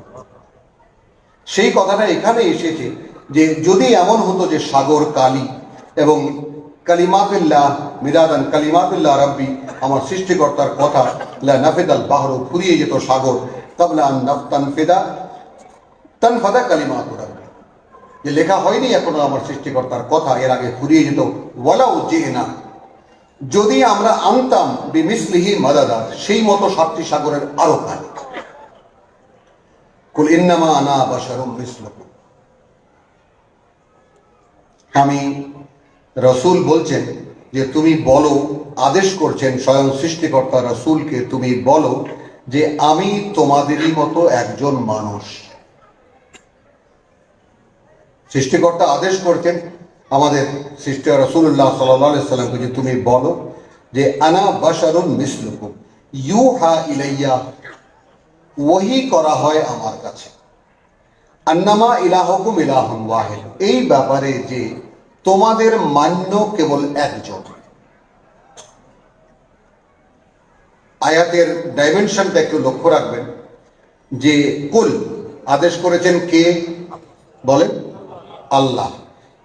সেই কথাটা এখানে এসেছে যে যদি এমন হতো যে সাগর কালি এবং কালিমাতুল্লাহ মিদাদান কালিমাতুল্লাহ রাব্বি, আমার সৃষ্টিকর্তার কথা, লা নাফিদাল বাহরু, ফুরিয়ে যেত সাগর, কাবলা আন তানফাদা কালিমাতু রাব্বি, যে লেখা হয়নি এখনো আমার সৃষ্টিকর্তার কথা, এর আগে ফুরিয়ে যেত। ওয়ালাউ জিনা, যদি আমরা আনতাম বিমিসলিহি মাদাদা, সেই মতো 7টি সাগরের আরো কালি। কুল ইন্নামা আনা বাশারুম মিসলুকুম, আমি রসুল বলছেন যে তুমি বলো, আদেশ করছেন স্বয়ং সৃষ্টিকর্তা রসুলকে, তুমি বলো যে আমি তোমাদেরই মতো একজন মানুষ। সৃষ্টিকর্তা আদেশ করছেন আমাদের সৃষ্টি রাসূলুল্লাহ সাল্লাল্লাহু আলাইহি সাল্লামকে যে তুমি বলো যে আনা বাশারুন মিসলুকুম ইউহা ইলাইয়া, ওহী করা হয় আমার কাছে, আন্নামা ইলাহুকুম ইলাহুন ওয়াহিদ, এই ব্যাপারে যে তোমাদের মান্য কেবল একজন। আয়াতের ডাইমেনশনটা একটু লক্ষ্য রাখবেন যে কুল আদেশ করেছেন কে, বলেন আল্লাহ।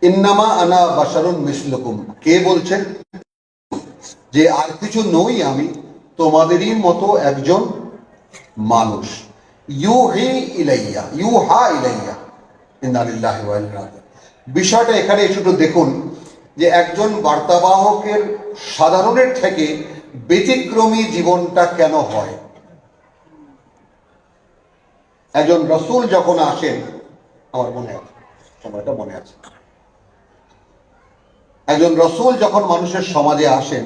ইন্নামা আনা বাশারুন মিসলুকুম, কে বলছেন যে আর কিছু নই, আমি তোমাদেরই মতো একজন মানুষ। ইউহি ইলাইয়া, ইউহা ইলাইয়া, ইন্না লিল্লাহি ওয়া ইন্না ইলাইহি। বিষয়টা এখানে একটু দেখুন যে একজন বার্তাবাহকের সাধারণের থেকে ব্যতিক্রমী জীবনটা কেন হয়। একজন রসুল যখন আসেন, আমার মনে আছে, সময়টা মনে আছে, একজন রসুল যখন মানুষের সমাজে আসেন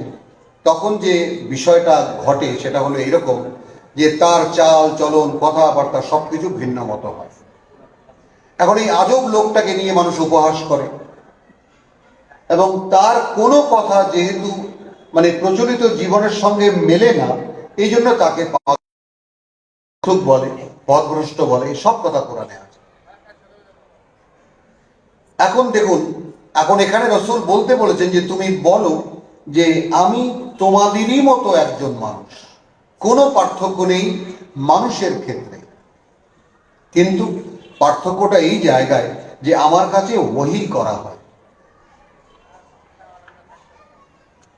তখন যে বিষয়টা ঘটে সেটা হলো এইরকম যে তার চাল চলন কথাবার্তা সবকিছু ভিন্ন মতো হয়। এখন এই আজব লোকটাকে নিয়ে মানুষ উপহাস করে এবং তার কোনো কথা যেহেতু মানে প্রচলিত জীবনের সঙ্গে মেলে না, এই জন্য তাকে বলে, পথভ্রষ্ট বলে, সব কথা কোরআনে আছে। এখন দেখুন, এখন এখানে রসুল বলতে বলেছেন যে তুমি বলো যে আমি তোমাদেরই মতো একজন মানুষ, কোনো পার্থক্য নেই মানুষের ক্ষেত্রে, কিন্তু পার্থক্যটা এই জায়গায় যে আমার কাছে ওহী করা হয়।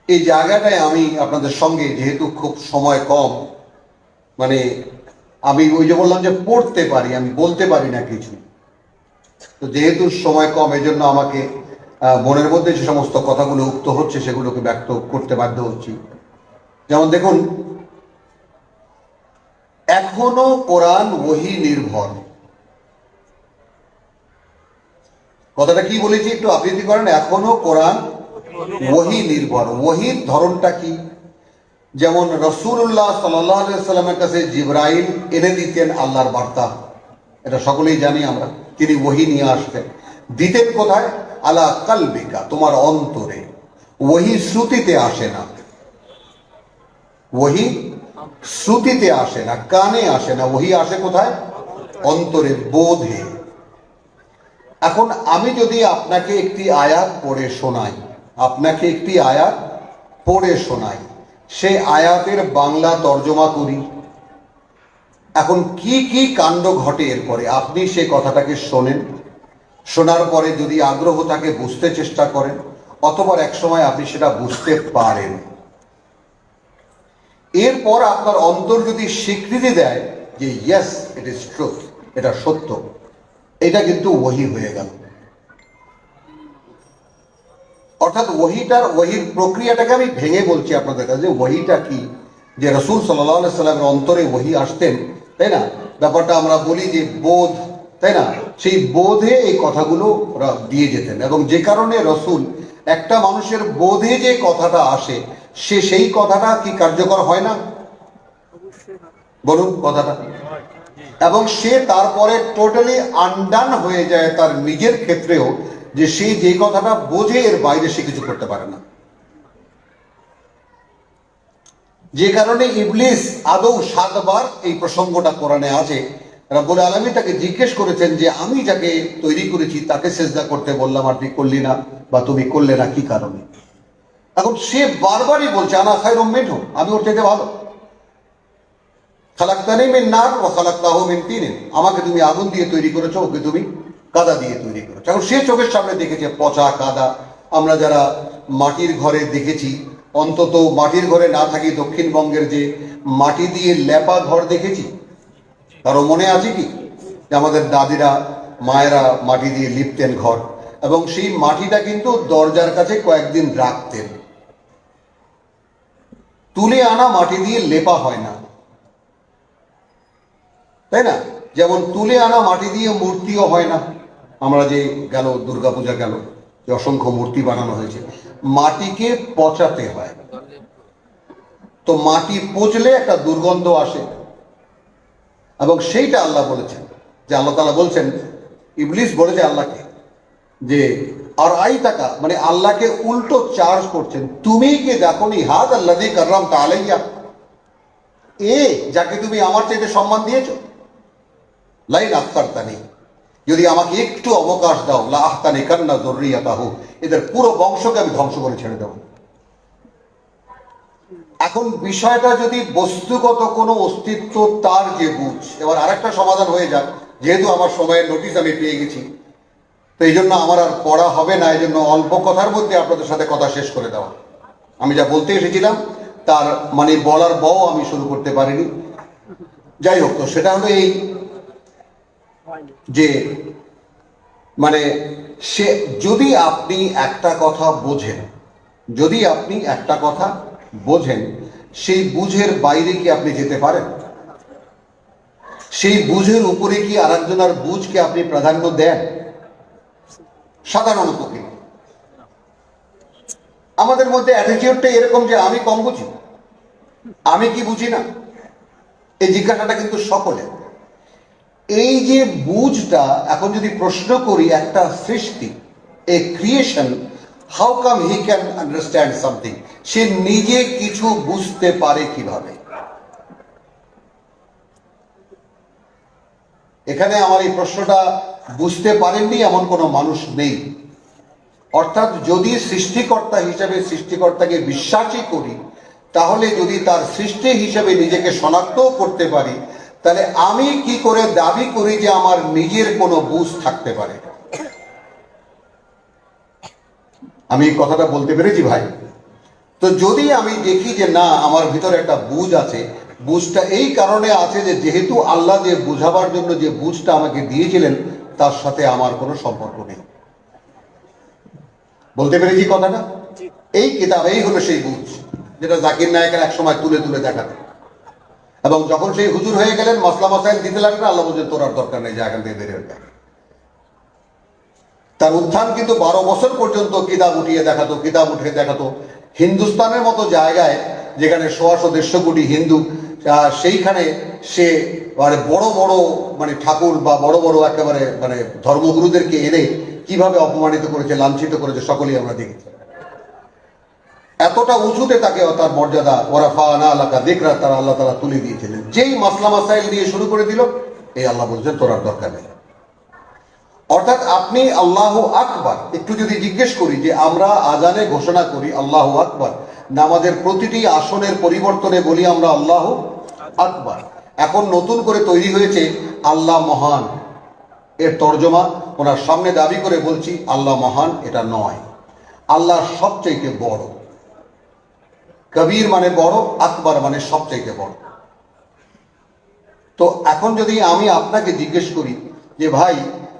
এই জায়গাটায় আমি আপনাদের সঙ্গে, যেহেতু খুব সময় কম, মানে আমি ওই যে বললাম যে পড়তে পারি, আমি বলতে পারি না কিছু, তো যেহেতু সময় কম এই জন্য আমাকে মনের মধ্যে যে সমস্ত কথাগুলো উক্ত হচ্ছে সেগুলোকে ব্যক্ত করতে বাধ্য হচ্ছি। যেমন দেখুন, এখনো কোরআন ওহী নির্ভর। কথাটা কি বলেছি একটু আবৃত্তি করেন, এখনো কোরআন ওহী নির্ভর। ওহীর ধরনটা কি? যেমন রাসূলুল্লাহ সাল্লাল্লাহু আলাইহি ওয়াসাল্লামের কাছে জিবরাইল এনে দিতেন আল্লাহর বার্তা, এটা সকলেই জানি আমরা। তিনি ওহী নিয়ে আসতেন, দিতেন কোথায়? আলা কালবিকা, তোমার অন্তরে। ওহী শ্রুতিতে আসে না, ওহী শ্রুতিতে আসে না, কানে আসে না, ওহী আসে কোথায়? অন্তরে, বোধে। এখন আমি যদি আপনাকে একটি আয়াত পড়ে শোনাই, আপনাকে একটি আয়াত পড়ে শোনাই, সেই আয়াতের বাংলা তর্জমা করি, এখন কি কি কাণ্ড ঘটে এরপরে, আপনি সেই কথাটাকে শোনেন, শোনার পরে যদি আগ্রহ থাকে বুঝতে চেষ্টা করেন, অথবা এক সময় আপনি সেটা বুঝতে পারেন, এরপর আপনার অন্তর যদি স্বীকৃতি দেয় যে ইয়েস ইট ইজ ট্রুথ, এটা সত্য, এটা কিন্তু ওহী হয়ে গেল। অর্থাৎ ওহীর প্রক্রিয়াটাকে আমি ভেঙে বলছি আপনাদের কাছে, ওহীটা কি, যে রাসূল সাল্লাল্লাহু আলাইহি সাল্লামের অন্তরে ওহী আসতেন, তাই না? ব্যাপারটা আমরা বলি যে বোধ, তাই না? সেই বোধে এই কথাগুলো ওরা দিয়ে যেতেন, এবং যে কারণে রাসূল, একটা মানুষের বোধে যে কথাটা আসে, সেই কথাটা কি কার্যকর হয় না? বলুন কথাটা। এবং সে তারপরে টোটালি আনডান হয়ে যায় তার নিজের ক্ষেত্রেও, যে সে যে কথাটা বোঝে এর বাইরে সে কিছু করতে পারে না। যে কারণে ইবলিস আদৌ 7 বার এই প্রসঙ্গটা কোরআনে আছে, রব্বুল আলামিন তাকে জিজ্ঞেস করেছেন যে আমি যাকে তৈরি করেছি তাকে সেজদা করতে বললাম, আর তুই করলি না, বা তুমি করলে না, কি কারণে? এখন সে বারবারই বলছে আনা খায়রুম মিনহু, আমি ওর চাইতে ভালো। খালাকতানি মিন নার ওয়া খালাকতাহু মিন তিন, আমাকে তুমি আগুন দিয়ে তৈরি করেছো, ওকে তুমি কাদা দিয়ে তৈরি করেছো। এখন সে চোখের সামনে দেখেছে পচা কাদা। আমরা যারা মাটির ঘরে দেখেছি, অন্তত মাটির ঘরে না থাকি, দক্ষিণবঙ্গের যে মাটি দিয়ে লেপা ঘর দেখেছি, কারো মনে আছে কি যে আমাদের দাদিরা মায়েরা মাটি দিয়ে লিপতেন ঘর, এবং সেই মাটিটা কিন্তু দরজার কাছে কয়েকদিন রাখতেন। তুলে আনা মাটি দিয়ে লেপা হয় না, তাই না? যেমন তুলে আনা মাটি দিয়ে মূর্তিও হয় না। আমরা যে গেল দুর্গাপূজা গেল, যে অসংখ্য মূর্তি বানানো হয়েছে, মাটিকে পচাতে হয়, তো মাটি পচলে একটা দুর্গন্ধ আসে, এবং সেইটা আল্লাহ বলেছেন, যে আল্লাহ তাআলা বলছেন, ইবলিস বলেছে আল্লাহকে যে আর আই টাকা, মানে আল্লাহকে উল্টো চার্জ করছেন, তুমি কি দেখোনি হাদ আল্লাযী কাররামতা আলাইয়া, এ যাকে তুমি আমার চাইতে সম্মান দিয়েছো, লাইন আখতারতানি, যদি আমাকে একটু অবকাশ দাও, লা আহতানিকান্না যুররিয়াতাহু, এদের পুরো বংশকে আমি ধ্বংস করে ছেড়ে দেব। এখন বিষয়টা যদি বস্তুগত কোনো অস্তিত্ব, তার যে বুঝ, এবার আরেকটা সমাধান হয়ে যাক, যেহেতু আমার সময়ের নোটিশ আমি পেয়ে গেছি, তো এই জন্য আমার আর পড়া হবে না, এই জন্য অল্প কথার মধ্যে আপনাদের সাথে কথা শেষ করে দেওয়া। আমি যা বলতে এসেছিলাম তার মানে বলার বও আমি শুরু করতে পারিনি। যাই হোক, তো সেটা হলো এই যে মানে সে, যদি আপনি একটা কথা বোঝেন, যদি আপনি একটা কথা বোঝেন, সেই বুঝের বাইরে কি আপনি যেতে পারেন? সেই বুঝের উপরে কি আরেকজনের বুঝকে আপনি প্রাধান্য দেন? সাধারণত কি আমাদের মধ্যে অ্যাটিটিউডটা এরকম যে আমি কম বুঝি, আমি কি বুঝি না, এই জিজ্ঞাসাটা কিন্তু সকলে। এই যে বুঝটা, এখন যদি প্রশ্ন করি, একটা সৃষ্টি, a creation, how come he can understand something, সে নিজে কিছু বুঝতে পারে কিভাবে? এখানে আমার এই প্রশ্নটা বুঝতে পারেননি এমন কোনো মানুষ নেই। অর্থাৎ যদি সৃষ্টিকর্তা হিসেবে সৃষ্টিকর্তাকে বিশ্বাসই করি, তাহলে যদি তার সৃষ্টি হিসেবে নিজেকে শনাক্তও করতে পারি, তাহলে আমি কি করে দাবি করি যে আমার নিজের কোনো বুঝ থাকতে পারে? আমি এই কথাটা বলতে পেরেছি ভাই? তো যদি আমি দেখি যে না, আমার ভিতরে একটা বুঝ আছে, বুঝটা এই কারণে আছে যে যেহেতু আল্লাহ যে বুঝাবার জন্য যে বুঝটা আমাকে দিয়েছিলেন, তার সাথে আমার কোনো সম্পর্ক নেই। বলতে পেরেছি কথাটা? এই কিতাব, এই হলো সেই বুঝ, যেটা জাকির নায়েকের এক সময় তুলে তুলে দেখাতে, এবং যখন সেই হুজুর হয়ে গেলেন, মাসলা মাসাইল দিতে লাগলেন, আল্লাহ বলছেন তোর আর দরকার নেই, যা এখান থেকে বেরিয়ে যায়। তার উত্থান কিন্তু 12 বছর পর্যন্ত কিতাব উঠিয়ে দেখাতো, কিতাব উঠিয়ে দেখাতো। হিন্দুস্তানের মতো জায়গায় যেখানে 100-150 কোটি হিন্দু, সেইখানে সে মানে বড় বড় মানে ঠাকুর বা বড় বড় একেবারে মানে ধর্মগুরুদেরকে এনে কিভাবে অপমানিত করেছে, লাঞ্ছিত করেছে, সকলেই আমরা দেখেছি। এতটা উঁচুতে তাকে তার মর্যাদা ওরাফানা আলাকা যিকরা তারা আল্লাহ তাআলা তুলে দিয়েছিলেন। যেই মাসলা মাসাইল দিয়ে শুরু করে দিল, এই আল্লাহ বলছেন তোর আর দরকার নেই। অর্থাৎ আপনি আল্লাহু আকবার, একটু যদি জিজ্ঞেস করি যে আমরা আজানে ঘোষণা করি আল্লাহু আকবার, নামাজের প্রতিটি আসনের পরিবর্তনে বলি আমরা আল্লাহু আকবার। এখন নতুন করে তৈরি হয়েছে আল্লাহ মহান, এর তর্জমা ওনার সামনে দাবি করে বলছি আল্লাহ মহান এটা নয়, আল্লাহ সবচাইতে বড়। কবির মানে বড়, আকবার মানে সবচাইতে বড়। তো এখন যদি আমি আপনাকে জিজ্ঞেস করি যে ভাই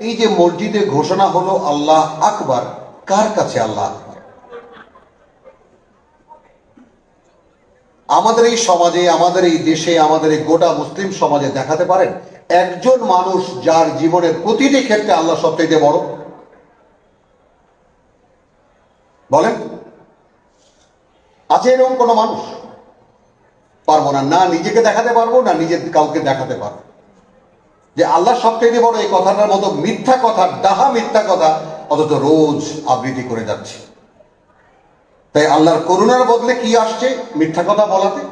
এই যে মসজিদে ঘোষণা হলো আল্লাহ আকবার, কার কাছে আল্লাহ আকবার? আমাদের এই সমাজে, আমাদের এই দেশে, আমাদের এই গোটা মুসলিম সমাজে দেখাতে পারেন একজন মানুষ যার জীবনের প্রতিটি ক্ষেত্রে আল্লাহ সবচাইতে বড়? বলেন, আছে এরকম কোনো মানুষ? পারবো না, না নিজেকে দেখাতে পারবো না নিজের কাউকে দেখাতে পারবো যে আল্লাহ সবচাইতে বড়। এই কথাটার মতো মিথ্যা কথা, ডাহা মিথ্যা কথা অথচ রোজ আবৃত্তি করে যাচ্ছে। তাই আল্লাহর করুণার বদলে কি আসছে? মিথ্যা কথা বলাতে।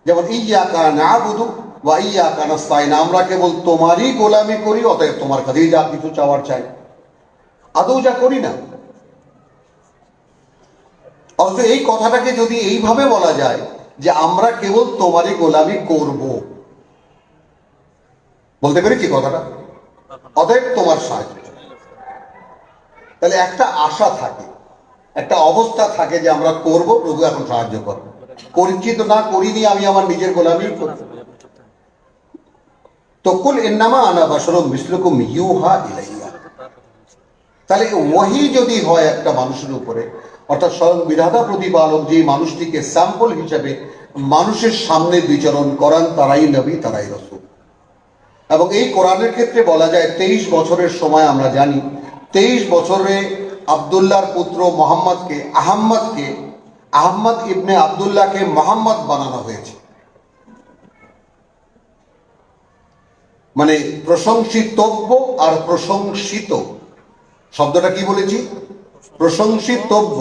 যেমন ইয়্যাকা না'বুদু ওয়া ইয়্যাকা নাস্তাইন, আমরা কেবল তোমারই গোলামি করি, অতএব তোমার কাছেই যা কিছু চাওয়ার চাই। আদৌ যা করি না। অথচ এই কথাটাকে যদি এইভাবে বলা যায় যে আমরা কেবল তোমারই গোলামি করব, বলতে পেরেছি কথাটা? অতএব তোমার সাহায্য, তাহলে একটা আশা থাকে, একটা অবস্থা থাকে যে আমরা করব, প্রভু এখন সাহায্য করবো। করছি তো না, করিনি, আমি আমার নিজের গোলামি করব। তো কুল ইন্নামা আনা বাশারুম মিসলুকুম ইউহা ইলাইয়া। তাহলে ওয়াহি যদি হয় একটা মানুষের উপরে, অর্থাৎ স্বয়ং বিধাতা প্রতিপালক যে মানুষটিকে স্যাম্পল হিসেবে মানুষের সামনে বিচরণ করান, তারাই নবী, তারাই রাসূল। এবং এই কোরআনের ক্ষেত্রে বলা যায় 23 বছরের সময় আমরা জানি 23 বছরে আব্দুল্লাহর পুত্র মোহাম্মদকে, আহম্মদ ইবনে আব্দুল্লাহকে মোহাম্মদ বানানো হয়েছে। মানে প্রশংসিতব্য আর প্রশংসিত শব্দটা কি বলেছি? প্রশংসিতব্য,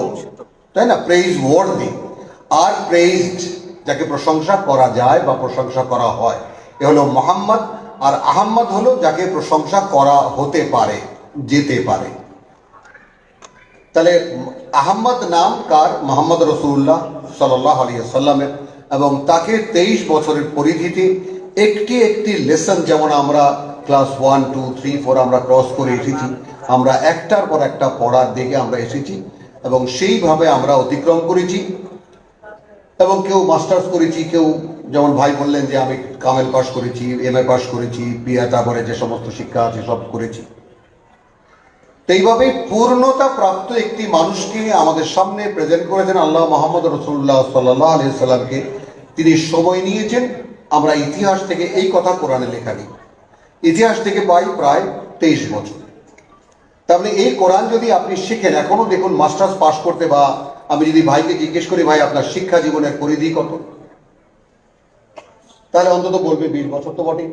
তাই না? প্রেইজ ওয়ার্দি আর প্রেইজড, যাকে প্রশংসা করা যায় বা প্রশংসা করা হয়, এ হলো মোহাম্মদ। আর আহম্মদ হলো যাকে প্রশংসা করা হতে পারে, যেতে পারে। তাহলে আহম্মদ নাম কার? মোহাম্মদ রাসূলুল্লাহ সাল্লাল্লাহু আলাইহি ওয়াসাল্লামের। এবং তাকে 23 বছরের পরিধিতে একটি একটি লেসন, যেমন আমরা ক্লাস 1, 2, 3, 4 আমরা ক্রস করে এসেছি, আমরা একটার পর একটা পড়ার দিকে আমরা এসেছি এবং সেইভাবে আমরা অতিক্রম করেছি। এবং কেউ মাস্টার্স করেছি, কেউ যেমন ভাই বললেন যে আমি কামেল পাস করেছি, MA পাস করেছি, তারপরে যে সমস্ত শিক্ষা আছে সব করেছি। এইভাবে পূর্ণতা প্রাপ্ত একটি মানুষকে আমাদের সামনে প্রেজেন্ট করেছেন আল্লাহ মুহাম্মদ রাসূলুল্লাহ সাল্লাল্লাহু আলাইহি সাল্লামকে। তিনি সময় নিয়েছেন। আমরা ইতিহাস থেকে, এই কথা কোরআনে লেখা নেই, ইতিহাস থেকে পাই প্রায় 23 বছর। তাহলে এই কোরআন যদি আপনি শিখেন, এখনো দেখুন মাস্টার্স পাস করতে, বা আমি যদি ভাইকে জিজ্ঞেস করি ভাই আপনার শিক্ষা জীবনের পরিধি কত, তাহলে অন্তত বলবে 20 বছর তো বটেই,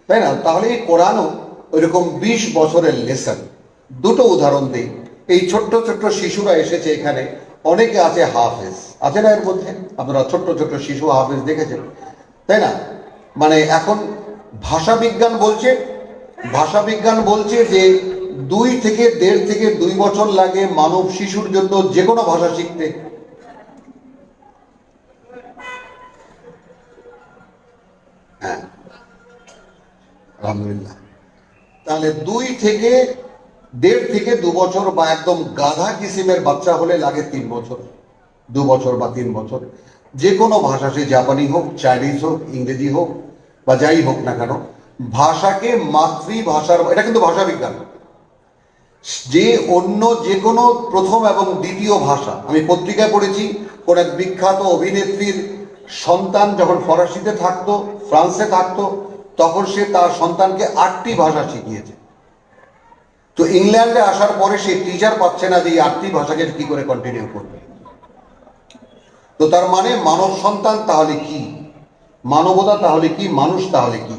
তাই না? তাহলে এই কোরআনও ওইরকম 20 বছরের লেসন। দুটো উদাহরণ দিই। এই ছোট্ট ছোট্ট শিশুরা এসেছে এখানে, অনেকে আছে হাফেজ, আছে না এর মধ্যে? আপনারা ছোট্ট ছোট্ট শিশু হাফেজ দেখেছেন, তাই না? মানে এখন ভাষা বিজ্ঞান বলছে যে 2 থেকে 1.5 থেকে 2 বছর লাগে মানব শিশুর জন্য যে কোনো ভাষা শিখতে। হ্যাঁ, আলহামদুলিল্লাহ। তাহলে 2 থেকে 1.5 থেকে 2 বছর, বা একদম গাধা কিসিমের বাচ্চা হলে লাগে 3 বছর, 2 বছর বা 3 বছর। যে কোনো ভাষা, সে জাপানি হোক, চাইনিজ হোক, ইংরেজি হোক, বা যাই হোক না কেন, ভাষাকে মাতৃভাষার, এটা কিন্তু ভাষা বিজ্ঞান, যে অন্য যে কোনো প্রথম এবং দ্বিতীয় ভাষা। আমি পত্রিকায় পড়েছি কোন এক বিখ্যাত অভিনেত্রীর সন্তান যখন ফরাসিতে থাকতো, ফ্রান্সে থাকতো, তখন সে তার সন্তানকে 8টি ভাষা শিখিয়েছে। তো ইংল্যান্ডে আসার পরে সে টিচার পাচ্ছে না যে এই 8টি ভাষাকে কি করে কন্টিনিউ করবে। তো তার মানে মানব সন্তান তাহলে কি, মানবতা তাহলে কি, মানুষ তাহলে কি?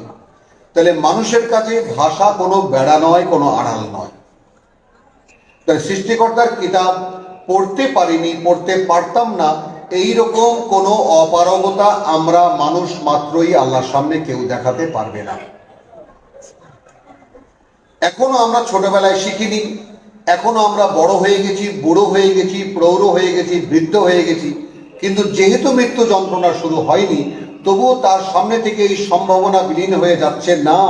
তাহলে মানুষের কাছে ভাষা কোনো বেড়া নয়, কোনো আড়াল নয়। তাই সৃষ্টিকর্তার কিতাব পড়তে পারিনি, পড়তে পারতাম না, এইরকম কোনো অপারগতা আমরা মানুষ মাত্রই আল্লাহর সামনে কেউ দেখাতে পারবে না। এখনো আমরা ছোটবেলায় শিখিনি, এখনো আমরা বড় হয়ে গেছি, বুড়ো হয়ে গেছি, প্রৌঢ় হয়ে গেছি, বৃদ্ধ হয়ে গেছি, কিন্তু যেহেতু মৃত্যু যন্ত্রণা শুরু হয়নি, তবুও তার সামনে থেকে এই সম্ভাবনা বিলীন হয়ে যাচ্ছে না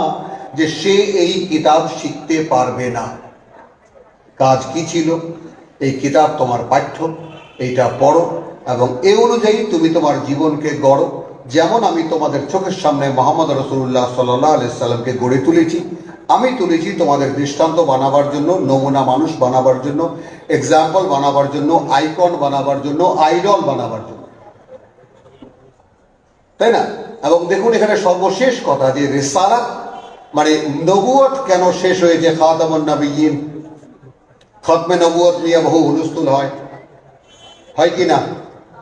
যে সে এই কিতাব শিখতে পারবে না। কাজ কি ছিল? এই কিতাব তোমার পাঠ্য, এইটা পড়ো এবং এ অনুযায়ী তুমি তোমার জীবনকে গড়ো। যেমন আমি তোমাদের চোখের সামনে মোহাম্মদ রাসূলুল্লাহ সাল্লাল্লাহু আলাইহি সাল্লামকে গড়ে তুলেছি, আমি তুলেছি তোমাদের দৃষ্টান্ত বানাবার জন্য, নমুনা মানুষ বানাবার জন্য, এক্সাম্পল বানাবার জন্য, আইকন বানাবার জন্য, আইডল বানাবার জন্য, তাই না? এবং দেখুন এখানে সর্বশেষ কথা যে রিসালাত মানে নবুয়ত কেন শেষ হয়েছে? খাতামুন নবিয়্যিন, খতমে নবুয়ত নিয়ে বহু হুলস্থুল হয় কি না?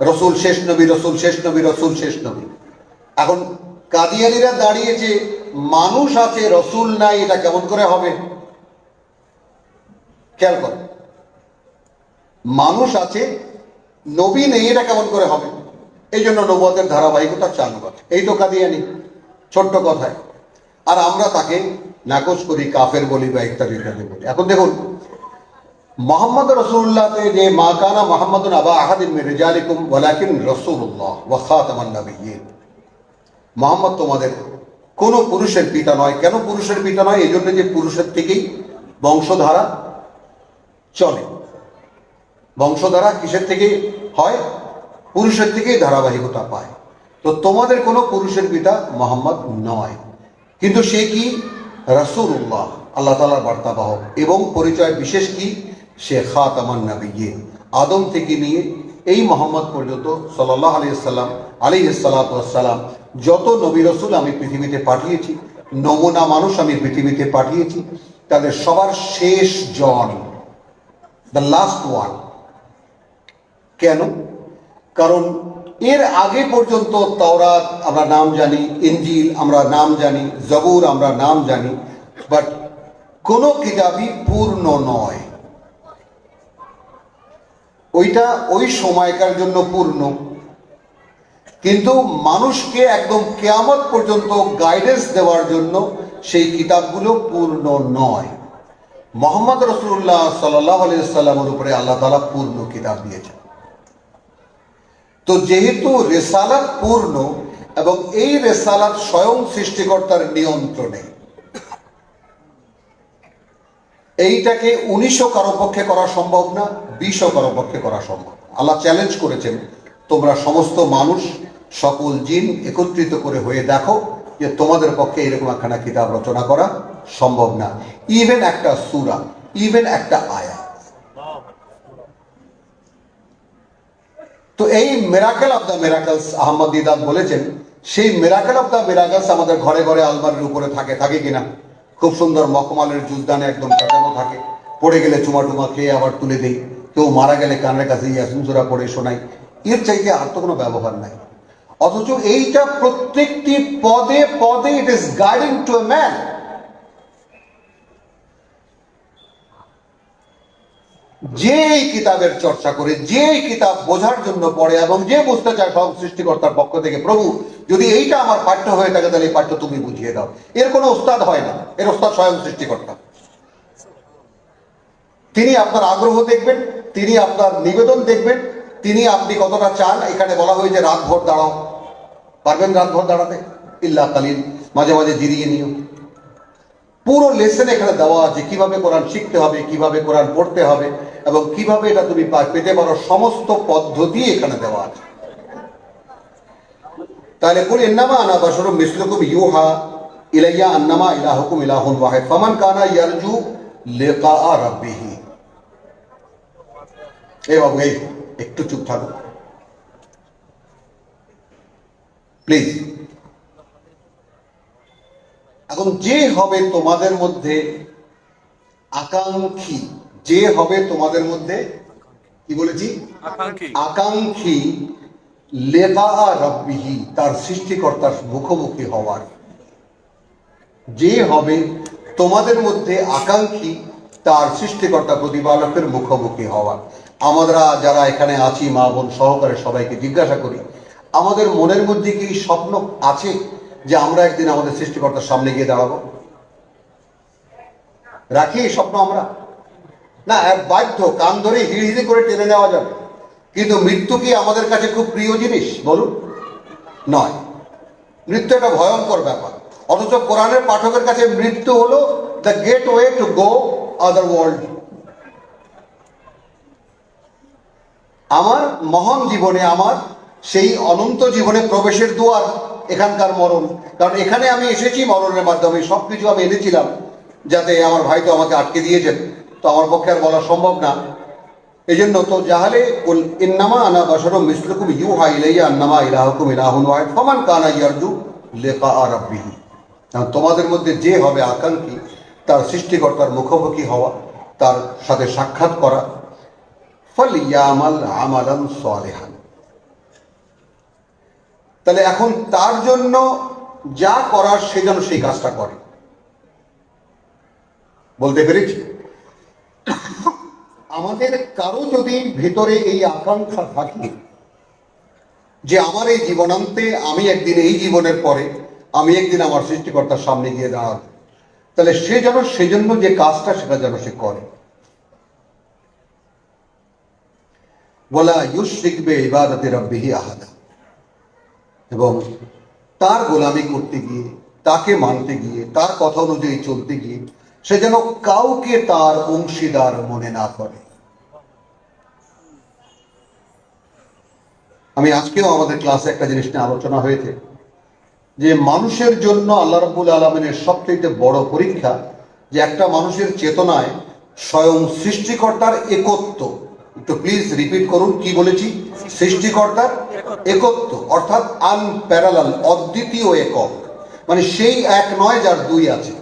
রসুল শেষ নবী, রসুল শেষ নবী, রসুল শেষ নবী। এখন কাদিয়ানীরা দাঁড়িয়েছে মানুষ আছে রসুল নাই, এটা কেমন করে হবে? খেয়াল কর, মানুষ আছে নবী নেই, এটা কেমন করে হবে? এই জন্য নবুয়তের ধারাবাহিকতা চালু করে। এই তো কাদিয়ানী, ছোট্ট কথায়। আর আমরা তাকে নাকচ করি, কাফের বলি বা ইত্যাদি ইত্যাদি বলি। এখন দেখুন মোহাম্মদ রসুল্লাহতে যে মা কানা মোহাম্মদুন আবা আহাদিন মিন রিজালিকুম ওয়ালাকিন রাসূলুল্লাহ ওয়া খাতামান নাবিয়্যিন, মোহাম্মদ তোমাদের কোনো পুরুষের পিতা নয়। কেন পুরুষের পিতা নয়? এই জন্য যে পুরুষের থেকেই বংশধারা চলে। বংশধারা কিসের থেকে হয়? পুরুষের থেকেই ধারাবাহিকতা পায়। তো তোমাদের কোনো পুরুষের পিতা মোহাম্মদ নয়, কিন্তু সে কি? রাসূলুল্লাহ, আল্লাহ তাআলার বার্তাবাহক। এবং পরিচয় বিশেষ কি? সে খাতামান নাবিয়্যিন, আদম থেকে নিয়ে এই মোহাম্মদ পর্যন্ত সাল্লাল্লাহু আলাইহিস সালাম যত নবী রসুল আমি পৃথিবীতে পাঠিয়েছি, নমুনা মানুষ আমি পৃথিবীতে পাঠিয়েছি, তাদের সবার শেষ জন, দ্য লাস্ট ওয়ান। কেন? কারণ এর আগে পর্যন্ত তাওরাত আমরা নাম জানি, ইনজিল আমরা নাম জানি, জবুর আমরা নাম জানি, বাট কোনো কিতাবই পূর্ণ নয়। ওইটা ওই সময়কার জন্য পূর্ণ, কিন্তু মানুষকে একদম কিয়ামত পর্যন্ত গাইডেন্স দেওয়ার জন্য সেই কিতাবগুলো পূর্ণ নয়। মোহাম্মদ রাসূলুল্লাহ সাল্লাল্লাহু আলাইহি সাল্লামের উপরে আল্লাহ তাআলা পূর্ণ কিতাব দিয়েছেন। তো যেহেতু রিসালাত পূর্ণ এবং এই রিসালাত স্বয়ং সৃষ্টিকর্তার নিয়ন্ত্রণে, এইটাকে 1900 কারো পক্ষে করা সম্ভব না, 20 কারো পক্ষে করা সম্ভব। আল্লাহ চ্যালেঞ্জ করেছেন, তোমরা সমস্ত মানুষ, সকল জিন একত্রিত করে হয়ে দেখো যে তোমাদের পক্ষে এরকম একখানা কিতাব রচনা করা সম্ভব না। ইভেন একটা সূরা, ইভেন একটা আয়াত। তো এই miracle of the miracles, Ahmed Deedat বলেছেন, সেই মিরাকেল অফ দ্য মিরাকলস আমাদের ঘরে ঘরে আলমারির উপরে থাকে কিনা? খুব সুন্দর মখমলের জুজদানে একদম সাজানো থাকে, পড়ে গেলে চুমা টুমা খেয়ে আবার তুলে দেই, কেউ মারা গেলে কানের কাছে ইয়াসিন সূরা পড়ে শোনাই। এর চাইতে আর তো কোনো ব্যবহার নাই। অথচ এইটা প্রত্যেকটি পদে পদে it is guiding to a man. যে এই কিতাবের চর্চা করে, যে এই কিতাব বোঝার জন্য পড়ে এবং যে বুঝতে চায় সব সৃষ্টিকর্তার পক্ষ থেকে, প্রভু যদি এইটা আমার পাঠ্য হয়ে থাকে তাহলে এই পাঠ্য তুমি বুঝিয়ে দাও। এর কোনো ওস্তাদ হয় না, এর ওস্তাদ স্বয়ং সৃষ্টিকর্তা। তিনি আপনার আগ্রহ দেখবেন, তিনি আপনার নিবেদন দেখবেন, তিনি আপনি কতটা চান। এখানে বলা হয়েছে রাত ভোর দাঁড়াও, পারবেন রাত ভোর দাঁড়াতে? ইল্লা কালিল, মাঝে মাঝে জিরিয়ে নিও। পুরো লেসন এখানে দেওয়া আছে, কিভাবে কোরআন শিখতে হবে, কিভাবে কোরআন পড়তে হবে এবং কিভাবে এটা তুমি পেতে পারো, সমস্ত পদ্ধতি এখানে দেওয়া আছে। তাহলে কুল ইন্নামা আনা বাশারুম মিসলুকুম ইউহা ইলাইয়া আন্নামা ইলাহুকুম ইলাহুন ওয়াহিদ ফামান কানা ইয়ারজু লিকা রাব্বিহি। এই বাবু, এই একটু চুপ থাকো প্লিজ। এখন যে হবে তোমাদের মধ্যে আকাঙ্ক্ষী, যে হবে তোমাদের মধ্যে কি বলেছি? আকাঙ্ক্ষী, লেকা রব্বিহি, তার সৃষ্টিকর্তার মুখোমুখি হওয়ার। যে হবে তোমাদের মধ্যে আকাঙ্ক্ষী তার সৃষ্টিকর্তা প্রতিপালকের মুখোমুখি হওয়ার। আমরা যারা এখানে আছি মা বোন সহকারে সবাইকে জিজ্ঞাসা করি, আমাদের মনের মধ্যে কি স্বপ্ন আছে যে আমরা একদিন আমাদের সৃষ্টিকর্তার সামনে গিয়ে দাঁড়াবো? রাখি এই স্বপ্ন আমরা? না, এক বাধ্য কান ধরে হিড়হিড়ি করে টেনে নেওয়া যাবে, কিন্তু মৃত্যু কি আমাদের কাছে খুব প্রিয় জিনিস বলুন? নয়। মৃত্যু একটা ভয়ঙ্কর ব্যাপার, অথচ কোরআনের পাঠকের কাছে মৃত্যু হলো the gateway to go other world. আমার মহান জীবনে, আমার সেই অনন্ত জীবনে প্রবেশের দুয়ার এখানকার মরণ। কারণ এখানে আমি এসেছি মরণের মাধ্যমে, সবকিছু আমি এনেছিলাম, যাতে আমার ভাই তো আমাকে আটকে দিয়েছেন, তো আমার পক্ষে আর বলা সম্ভব না। এই জন্য তো জাহালে ইন্নামা আনা বাশারুম মিসলুকুম ইউহা ইলাইয়া আন্নামা ইলাহুকুম ইলাহুন ওয়াহিদ ফামান কানা ইয়ারজু লিকা রাব্বিহি। তোমাদের মধ্যে যে হবে আকাঙ্ক্ষী তার সৃষ্টিকর্তার মুখোমুখি হওয়া, তার সাথে সাক্ষাৎ করা, ফালইয়ামাল আমালান সালিহান। তাহলে এখন তার জন্য যা করার সে যেন সেই কাজটা করে। বলতে পেরেছি? আমাদের কারো যদি ভেতরে এই আকাঙ্ক্ষা থাকে যে আমার এই জীবনান্তে আমি একদিন, এই জীবনের পরে আমি একদিন আমার সৃষ্টিকর্তার সামনে গিয়ে দাঁড়াব, তাহলে সে যেন সেজন্য যে কাজটা সেটা যেন সে করে। ওয়ালা ইউশরিক বিইবাদাতি রাব্বিহি আহাদা, এবং তার গোলামি করতে গিয়ে, তাকে মানতে গিয়ে, তার কথা অনুযায়ী চলতে গিয়ে সে যেন কাউকে তার অংশীদার মনে না করে। আমি আজকেও আমাদের ক্লাসে একটা জিনিস নিয়ে আলোচনা হয়েছে যে মানুষের জন্য আল্লাহ রাব্বুল আলামিনের সবচেয়ে বড় পরীক্ষা যে একটা মানুষের চেতনায় স্বয়ং সৃষ্টিকর্তার একত্ব। একটু প্লিজ রিপিট করুন, কি বলেছি? সৃষ্টিকর্তার একত্ব, অর্থাৎ আনপ্যারালাল, অদ্বিতীয় একক, মানে সেই এক নয় যার দুই আছে,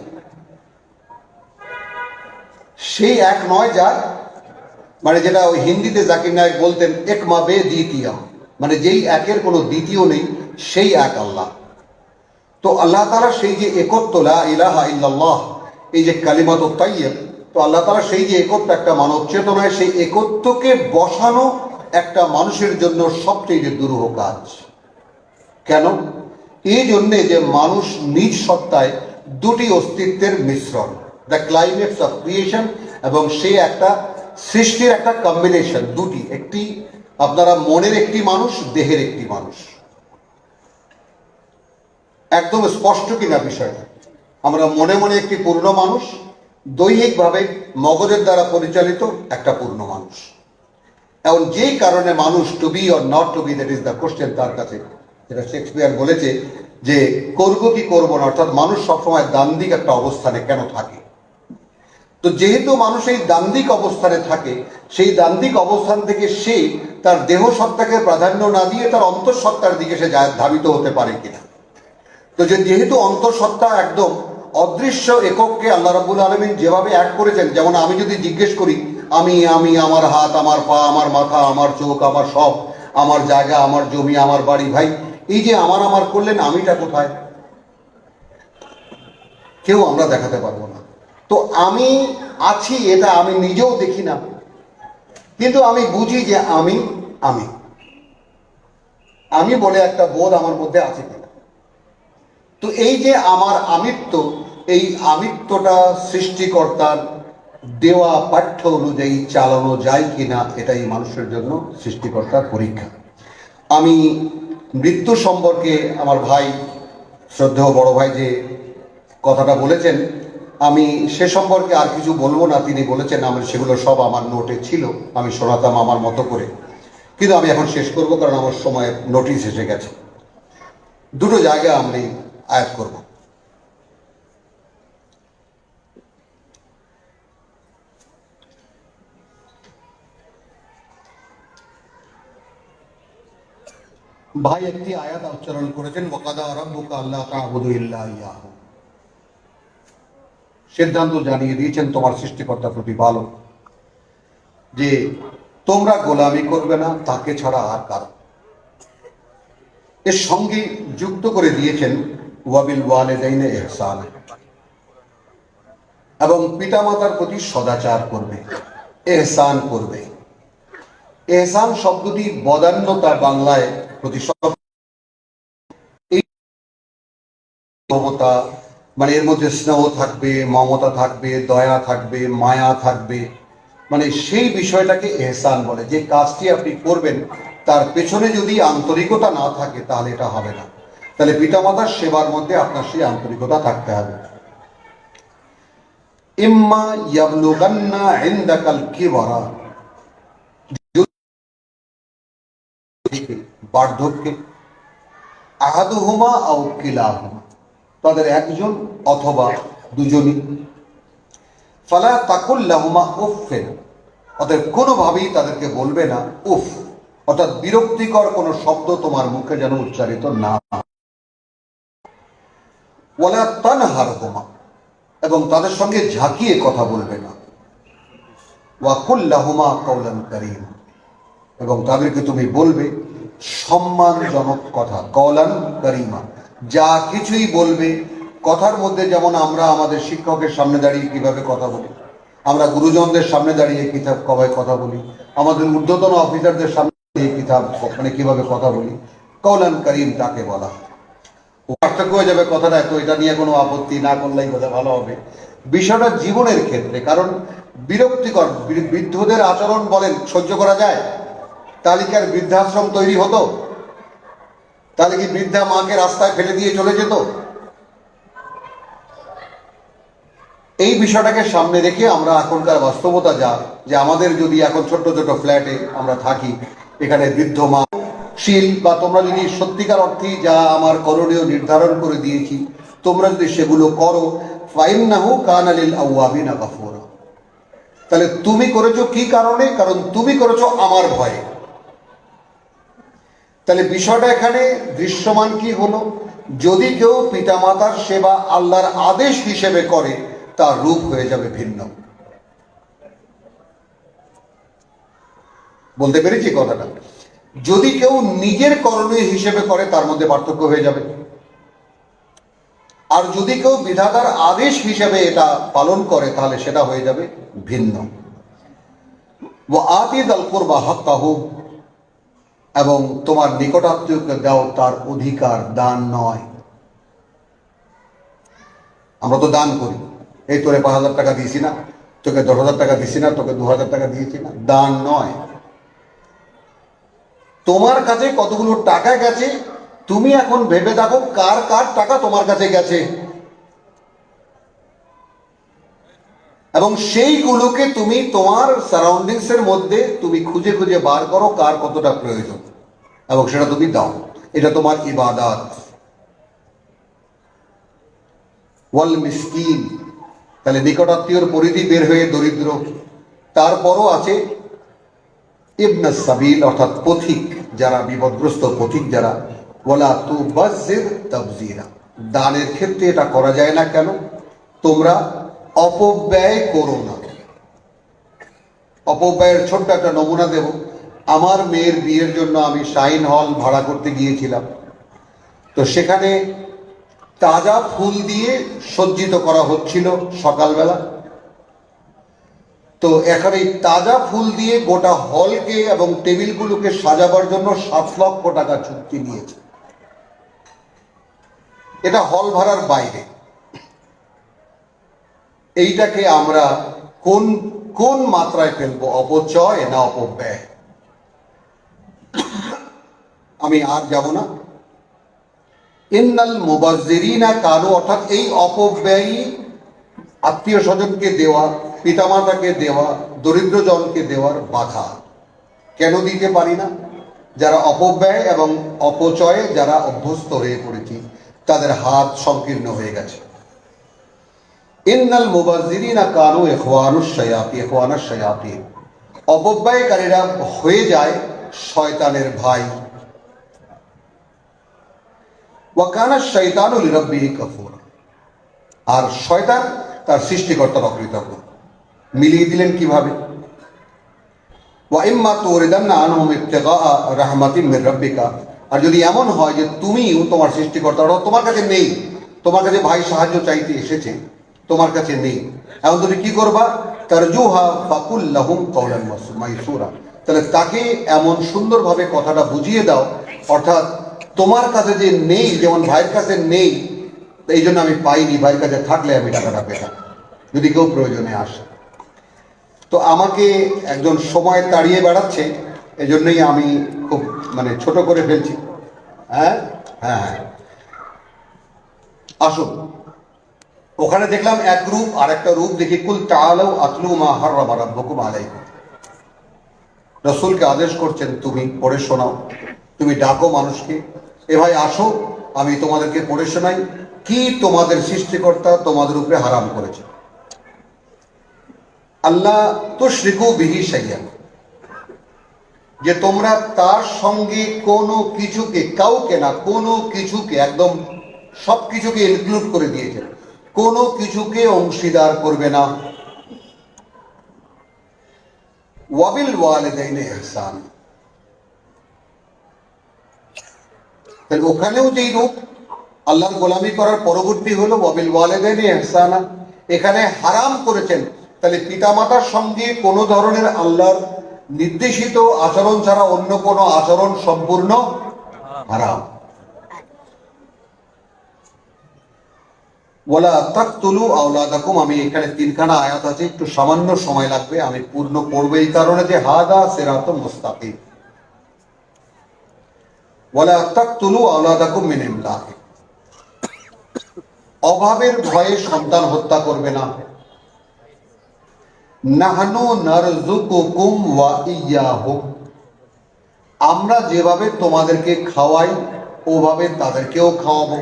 সেই এক নয় যার, মানে যেটা ওই হিন্দিতে জাকির নায়েক বলতেন এক মাবে দ্বিতীয়, মানে যেই একের কোনো দ্বিতীয় নেই, সেই এক আল্লাহ। তো আল্লাহ তাআলা সেই যে একত্ব, লা ইলাহা ইল্লাল্লাহ, এই যে কালিমাতুত তাইয়্যিব, তো আল্লাহ তাআলা সেই যে একত্ব একটা মানব চেতনায়, সেই একত্বকে বসানো একটা মানুষের জন্য সবচেয়ে দুরূহ কাজ। কেন? এই জন্যে যে মানুষ নিজ সত্তায় দুটি অস্তিত্বের মিশ্রণ, দ্য ক্লাইম্যাক্স অফ ক্রিয়েশন, এবং সে একটা সৃষ্টির একটা কম্বিনেশন, দুটি, একটি আপনারা মনের একটি মানুষ, দেহের একটি মানুষ। একদম স্পষ্ট কিনা বিষয়টা? আমরা মনে মনে একটি পূর্ণ মানুষ, দৈহিকভাবে মগজের দ্বারা পরিচালিত একটা পূর্ণ মানুষ। এখন যেই কারণে মানুষ to be or not to be, that is the question তার কাছে, যেটা শেক্সপিয়ার বলেছে যে করবো কি করবো না, অর্থাৎ মানুষ সবসময় দ্বান্দ্বিক একটা অবস্থানে কেন থাকে। তো যেহেতু মানুষ এই দ্বান্দ্বিক অবস্থানে থাকে, সেই দ্বান্দ্বিক অবস্থান থেকে সে তার দেহ সত্তাকে প্রাধান্য না দিয়ে তার অন্তঃসত্ত্বার দিকে সে ধাবিত হতে পারে কিনা। তো যেহেতু অন্তঃসত্ত্বা একদম অদৃশ্য একককে আল্লাহ রাব্বুল আলামিন যেভাবে এক করেছেন, যেমন আমি যদি জিজ্ঞেস করি আমি আমি, আমার হাত, আমার পা, আমার মাথা, আমার চোখ, আমার সব, আমার জায়গা, আমার জমি, আমার বাড়ি, ভাই, এই যে আমার আমার করলেন, আমিটা কোথায়? কেউ আমরা দেখাতে পারবো না। তো আমি আছি, এটা আমি নিজেও দেখি না, কিন্তু আমি বুঝি যে আমি আমি আমি বলে একটা বোধ আমার মধ্যে আছে কিনা। তো এই যে আমার আমিত্ব, এই আমিত্বটা সৃষ্টিকর্তার দেওয়া পাঠ্য অনুযায়ী চালানো যায় কিনা, এটাই মানুষের জন্য সৃষ্টিকর্তার পরীক্ষা। আমি মৃত্যু সম্পর্কে আমার ভাই, শ্রদ্ধেয় বড় ভাই যে কথাটা বলেছেন, আমি সে সম্পর্কে আর কিছু বলবো না। তিনি বলেছেন, আমার সেগুলো সব আমার নোটে ছিল, আমি শোনাতাম আমার মতো করে, কিন্তু আমি এখন শেষ করব কারণ আমার সময় নোটিশ এসে গেছে। দুটো জায়গায় আমি আয়াত করব। ভাই একটি আয়াত উচ্চারণ করেছেন, ওয়াকাদা রাব্বুকা আল্লা তা'বুদু ইল্লা ইয়াহু, সিদ্ধান্ত জানিয়ে দিয়েছেন তোমার সৃষ্টিকর্তা প্রতিপালক যে তোমরা গোলামি করবে না তাকে ছাড়া আর কারো। এর সঙ্গে যুক্ত করে দিয়েছেন ওয়াবিল ওয়ালিদাইনে ইহসান, এবং পিতামাতার প্রতি সদাচার করবে, এহসান করবে। এহসান শব্দটি বদান্যতা বাংলায় প্রতিশব্দ, এই মমতা মানে এর মধ্যে স্নেহ থাকবে, মমতা থাকবে, দয়া থাকবে, মায়া থাকবে, মানে সেই বিষয়টাকে এহসান বলে। যে কাজটি আপনি করবেন তার পেছনে যদি আন্তরিকতা না থাকে তাহলে এটা হবে না। তাহলে পিতামাতার সেবার মধ্যে আপনার সেই আন্তরিকতা থাকতে হবে। ইম্মা ইয়াবলুগান্না ইনদাকাল কিবরা, বার্ধক্যে, আহাদুহুমা আও কিলাহুমা, তাদের একজন অথবা দুজনই, ফালা তাকুল লাহুমা উফফিন, অতএব কোনোভাবেই তাদেরকে বলবে না উফ, অর্থাৎ বিরক্তিকর কোনো শব্দ তোমার মুখে যেন উচ্চারিত না। ওয়ালা তানহারহুমা, এবং তাদের সঙ্গে ঝাঁকিয়ে কথা বলবে না। ওয়া কুল লাহুমা কাওলান কারীম, এবং তাদেরকে তুমি বলবে সম্মানজনক কথা, কওলান কারীমা, যা কিছুই বলবে কথার মধ্যে, যেমন আমরা আমাদের শিক্ষকের সামনে দাঁড়িয়ে কিভাবে কথা বলি, আমরা গুরুজনদের সামনে দাঁড়িয়ে কথা বলি, আমাদের ঊর্ধ্বতন অফিসারদের সামনে দাঁড়িয়ে কিভাবে কথা বলি, কওলান কারীম তাকে বলা। পার্থক্য হয়ে যাবে কথাটা, তো এটা নিয়ে কোনো আপত্তি না করলেই কথা ভালো হবে। বিষয়টা জীবনের ক্ষেত্রে, কারণ বিরক্তিকর বৃদ্ধদের আচরণ বলেন সহ্য করা যায়? তাহলে কি আর বৃদ্ধাশ্রম তৈরি হতো? তাহলে কি বৃদ্ধা মাকে রাস্তায় ফেলে দিয়ে চলে যেত? এই বিষয়টাকে সামনে রেখে আমরা এখনকার বাস্তবতা যা, যে আমাদের যদি এখন ছোট্ট ছোট ফ্ল্যাটে আমরা থাকি, এখানে বৃদ্ধ মা শীল, বা তোমরা যদি সত্যিকার অর্থেই যা আমার করণীয় নির্ধারণ করে দিয়েছি তোমরা যদি সেগুলো করো, ফাইন্নাহু কানা লিল আওয়াবিনা গাফুরা, তাহলে তুমি করেছো কি কারণে? কারণ তুমি করেছো আমার ভয়ে। তাহলে বিষয়টা এখানে দৃশ্যমান কি হলো? যদি কেউ পিতামাতার সেবা আল্লাহর আদেশ হিসেবে করে তার রূপ হয়ে যাবে ভিন্ন। বলতে পেরেছি কথাটা? যদি কেউ নিজের করণীয় হিসেবে করে তার মধ্যে পার্থক্য হয়ে যাবে, আর যদি কেউ বিধাতার আদেশ হিসেবে এটা পালন করে তাহলে সেটা হয়ে যাবে ভিন্ন। ওয়া আতি যাল কুরবা হাক্কাহু, এবং তোমার নিকটাত্মীয়কে দাও তার অধিকার, দান নয়। আমরা তো দান করি, এই তোরে 5,000 টাকা দিয়েছি না, তোকে 10,000 টাকা দিয়েছি না, তোকে 2,000 টাকা দিয়েছি না, দান নয়। তোমার কাছে কতগুলো টাকা গেছে তুমি এখন ভেবে দেখো কার কার টাকা তোমার কাছে গেছে, এবং সেইগুলোকে তুমি তোমার সারাউন্ডিংস এর মধ্যে তুমি খুঁজে খুঁজে বার করো কার কতটা প্রয়োজন, এবং সেটা তুমি দাও। এটা তোমার ইবাদত। ওয়াল মিসকিন, তাহলে নিকটাত্মীয়র পরিধি বের হয়ে দরিদ্র, তারপরও আছে ইবনে সাবিল, অর্থাৎ পথিক যারা, বিপদগ্রস্ত পথিক যারা। ওয়ালা তুবাজ্জির তাবযীরা, দানের ক্ষেত্রে এটা করা যায় না কেন? তোমরা অপব্যয় করো না। অপব্যয়ের ছোট্ট একটা নমুনা দেব। আমার মেয়ের বিয়ের জন্য আমি শাইন হল ভাড়া করতে গিয়েছিলাম, তো সেখানে তাজা ফুল দিয়ে সজ্জিত করা হচ্ছিল সকালবেলা। তো এখানে তাজা ফুল দিয়ে গোটা হলকে এবং টেবিলগুলোকে সাজাবার জন্য 7 লক্ষ টাকা চুক্তি নিয়েছে। এটা হল ভাড়ার বাইরে। এইটাকে আমরা কোন কোন মাত্রায় ফেলবো? অপচয় না অপব্যয়? আমি আর যাব না। ইন্নাল মুবাজ্জিরিনা কানু, অর্থাৎ এই অপব্যয়ী আত্মীয় স্বজনকে দেওয়া, পিতামাতাকে দেওয়া, দরিদ্রজনকে দেওয়ার বাধা। কেন দিতে পারি না? যারা অপব্যয় এবং অপচয়ে যারা অভ্যস্ত হয়ে পড়েছি, তাদের হাত সংকীর্ণ হয়ে গেছে। ইন্নাল মুবাজ্জিরিনা কানু ইখওয়ানুশ শায়াতিন, অপব্যয়কারীরা হয়ে যায় শয়তানের ভাই। ওয়া কানা শাইতানু লিরাব্বিহি কাফুরা, আর শয়তান তার সৃষ্টিকর্তার অকৃতজ্ঞ। মিলিয়ে দিলেন কিভাবে? ওয়া ইম্মা তুরিদান্না আনহুম ইবতিগা রাহমাতিন মির রাব্বিকা আর যদি এমন হয় যে তুমিও তোমার সৃষ্টিকর্তা, তোমার কাছে নেই, তোমার কাছে ভাই সাহায্য চাইতে এসেছে, তোমার কাছে নেই, এখন তুমি কি করবা? তারজুহা ফাকুল লাহুম কওলান মাইসুরা, তাহলে তাকে এমন সুন্দরভাবে কথাটা বুঝিয়ে দাও, অর্থাৎ তোমার কাছে যে নেই, যেমন ভাইয়ের কাছে নেই এই জন্য আমি পাইনি, ভাইয়ের কাছে থাকলে আমি টাকাটা পেতাম যদি কেউ প্রয়োজনে আসে। তো আমাকে একজন সময় তাড়িয়ে বেড়াচ্ছে, এজন্যই আমি খুব ছোট করে ফেলছি। হ্যাঁ হ্যাঁ, আসুন। ওখানে দেখলাম এক রূপ, আর একটা রূপ দেখি, কুল তাআলাউ আতলু মা হাররামা রাব্বুকুম আলাইকুম। রাসূলকে আদেশ করছেন তুমি পড়ে শোনাও, তুমি ডাকো মানুষকে, এ ভাই আসো আমি তোমাদেরকে পড়ে শোনাই কি তোমাদের সৃষ্টিকর্তা তোমাদের উপরে হারাম করেছে। আল্লাহ তুশরিকু বিহি শাইআন, যে তোমরা তার সঙ্গে কোনো কিছুকে, কাউকে না কোনো কিছুকে, একদম সব কিছুকে ইনক্লুড করে দিয়েছে, কোনো কিছুকে অংশীদার করবে না। ওয়াবিল ওয়ালিদাইনি ইহসান, তাহলে ওখানেও যেই রূপ আল্লাহর গোলামি করার পরবর্তী হলো ওয়াবিল ওয়ালিদাইনি ইহসানা, এখানে হারাম করেছেন, তাহলে পিতামাতার সঙ্গে কোনো ধরনের আল্লাহর নির্দেশিত আচরণ ছাড়া অন্য কোনো আচরণ সম্পূর্ণ হারাম। ওয়ালা তাকতুলু আওলাদাকুম, আমি এখানে তিনখানা আয়াত আছে, একটু সামান্য সময় লাগবে, আমি পূর্ণ পড়বো এই কারণে যে হাদা সিরাতুম মুস্তাকিম। ওয়ালা তাকতুলু আওলাদাকুম মিন ইমলাক, অভাবের ভয়ে সন্তান হত্যা করবে না। নাহনু নারযুকুকুম ওয়া ইয়্যাহুম, আমরা যেভাবে তোমাদেরকে খাওয়াই ওভাবে তাদেরকেও খাওয়াবো।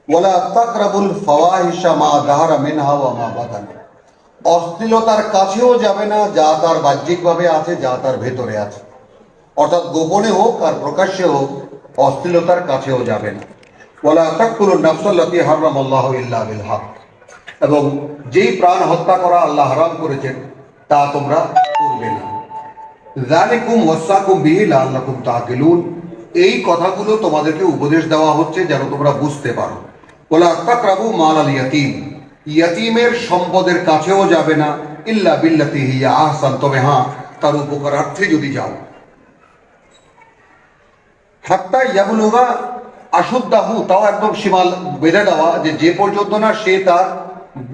ওয়ালা তাকরাবুল ফাওয়াহিশা মা যাহারা মিনহা ওয়া মা বাতান, অশ্লীলতার কাছেও যাবে না, যা তার বাহ্যিকভাবে আছে, যা তার ভেতরে আছে, অর্থাৎ গোপনে হোক আর প্রকাশ্যে হোক, অশ্লীলতার কাছেও যাবে না। ওয়ালা তাকতুলুন নাফসাল্লাতী হারামাল্লাহু ইল্লা বিল হক, এবং যেই প্রাণ হত্যা করা আল্লাহ হারাম করেছেন তা তোমরা করবে না। যালিকুম ওয়াসাকুম বিহি লাআল্লাকুম তাকিলুন, এই কথাগুলো তোমাদেরকে উপদেশ দেওয়া হচ্ছে যেন তোমরা বুঝতে পারো। ওয়ালা তাকরাবু মালাল ইয়াতীম, ইয়াতীমের সম্পদের কাছেও যাবে না, ইল্লা বিল্লাতি হিয়া আহসান, তবে হ্যাঁ তার উপকারার্থে যদি যাও। হাত্তা ইয়াবলুগা আশুদ্দাহু, তাও একদম সীমা বেঁধে দেওয়া, যে পর্যন্ত না সে তার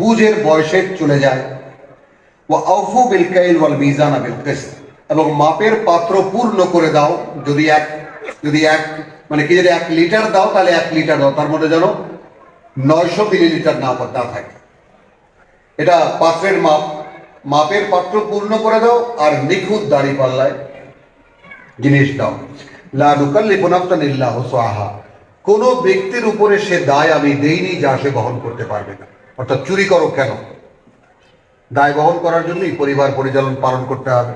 বুঝের বয়সে চলে যায়। ওয়া আউফু বিল কাইল ওয়াল মিজানা বিল কিসত, এবং মাপের পাত্র পূর্ণ করে দাও। যদি এক যদি 1 লিটার দাও তাহলে 1 লিটার দাও, তার মধ্যে যেন 900 মিলিলিটার না থাকে। এটা পাত্রের মাপ, মাপের পাত্র পূর্ণ করে দাও, আর নিখুঁত দাড়ি পাল্লায় জিনিস দাও। লা নুকাল্লিফু নাফসান ইল্লা উসআহা, কোন ব্যক্তির উপরে সে দায় আমি দেইনি যা সে বহন করতে পারবে না। অর্থাৎ চুরি করো কেন, দায় বহন করার জন্যই পরিবার পরিচালন পালন করতে হবে,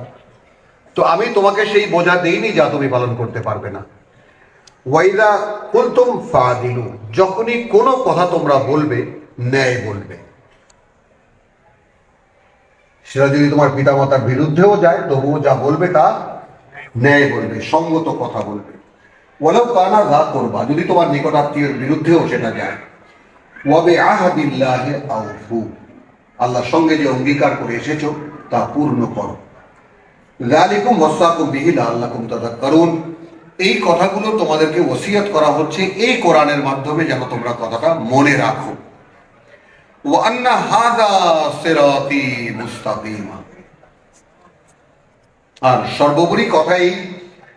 তো আমি তোমাকে সেই বোঝা দেইনি যা তুমি পালন করতে পারবে না। ওয়াইদা কুলতুম ফাদিলু, যখনই কোনো কথা তোমরা বলবে ন্যায় বলবে, সেটা যদি তোমার পিতামাতার বিরুদ্ধেও যায় তবুও যা বলবে তা ন্যায় বলবে, সঙ্গত কথা বলবে। ওয়ালাউ কানা যা করবা, যদি তোমার নিকটাত্মীয়ের বিরুদ্ধেও সেটা যায়। ওয়াবে আহাদিল্লাহি আউফু, আল্লাহর সঙ্গে যে অঙ্গীকার করে এসেছো তা পূর্ণ করো। যালিকুম ওয়াসাকুম বিহি লাআল্লাকুম তাযাক্কারুন, এই কথাগুলো তোমাদেরকে ওসিয়ত করা হচ্ছে এই কোরআনের মাধ্যমে যেন তোমরা কথাটা মনে রাখো। ওয়া আন্না হাযা সিরাতি মুস্তাকিমা, আর সর্বোপরি কথাই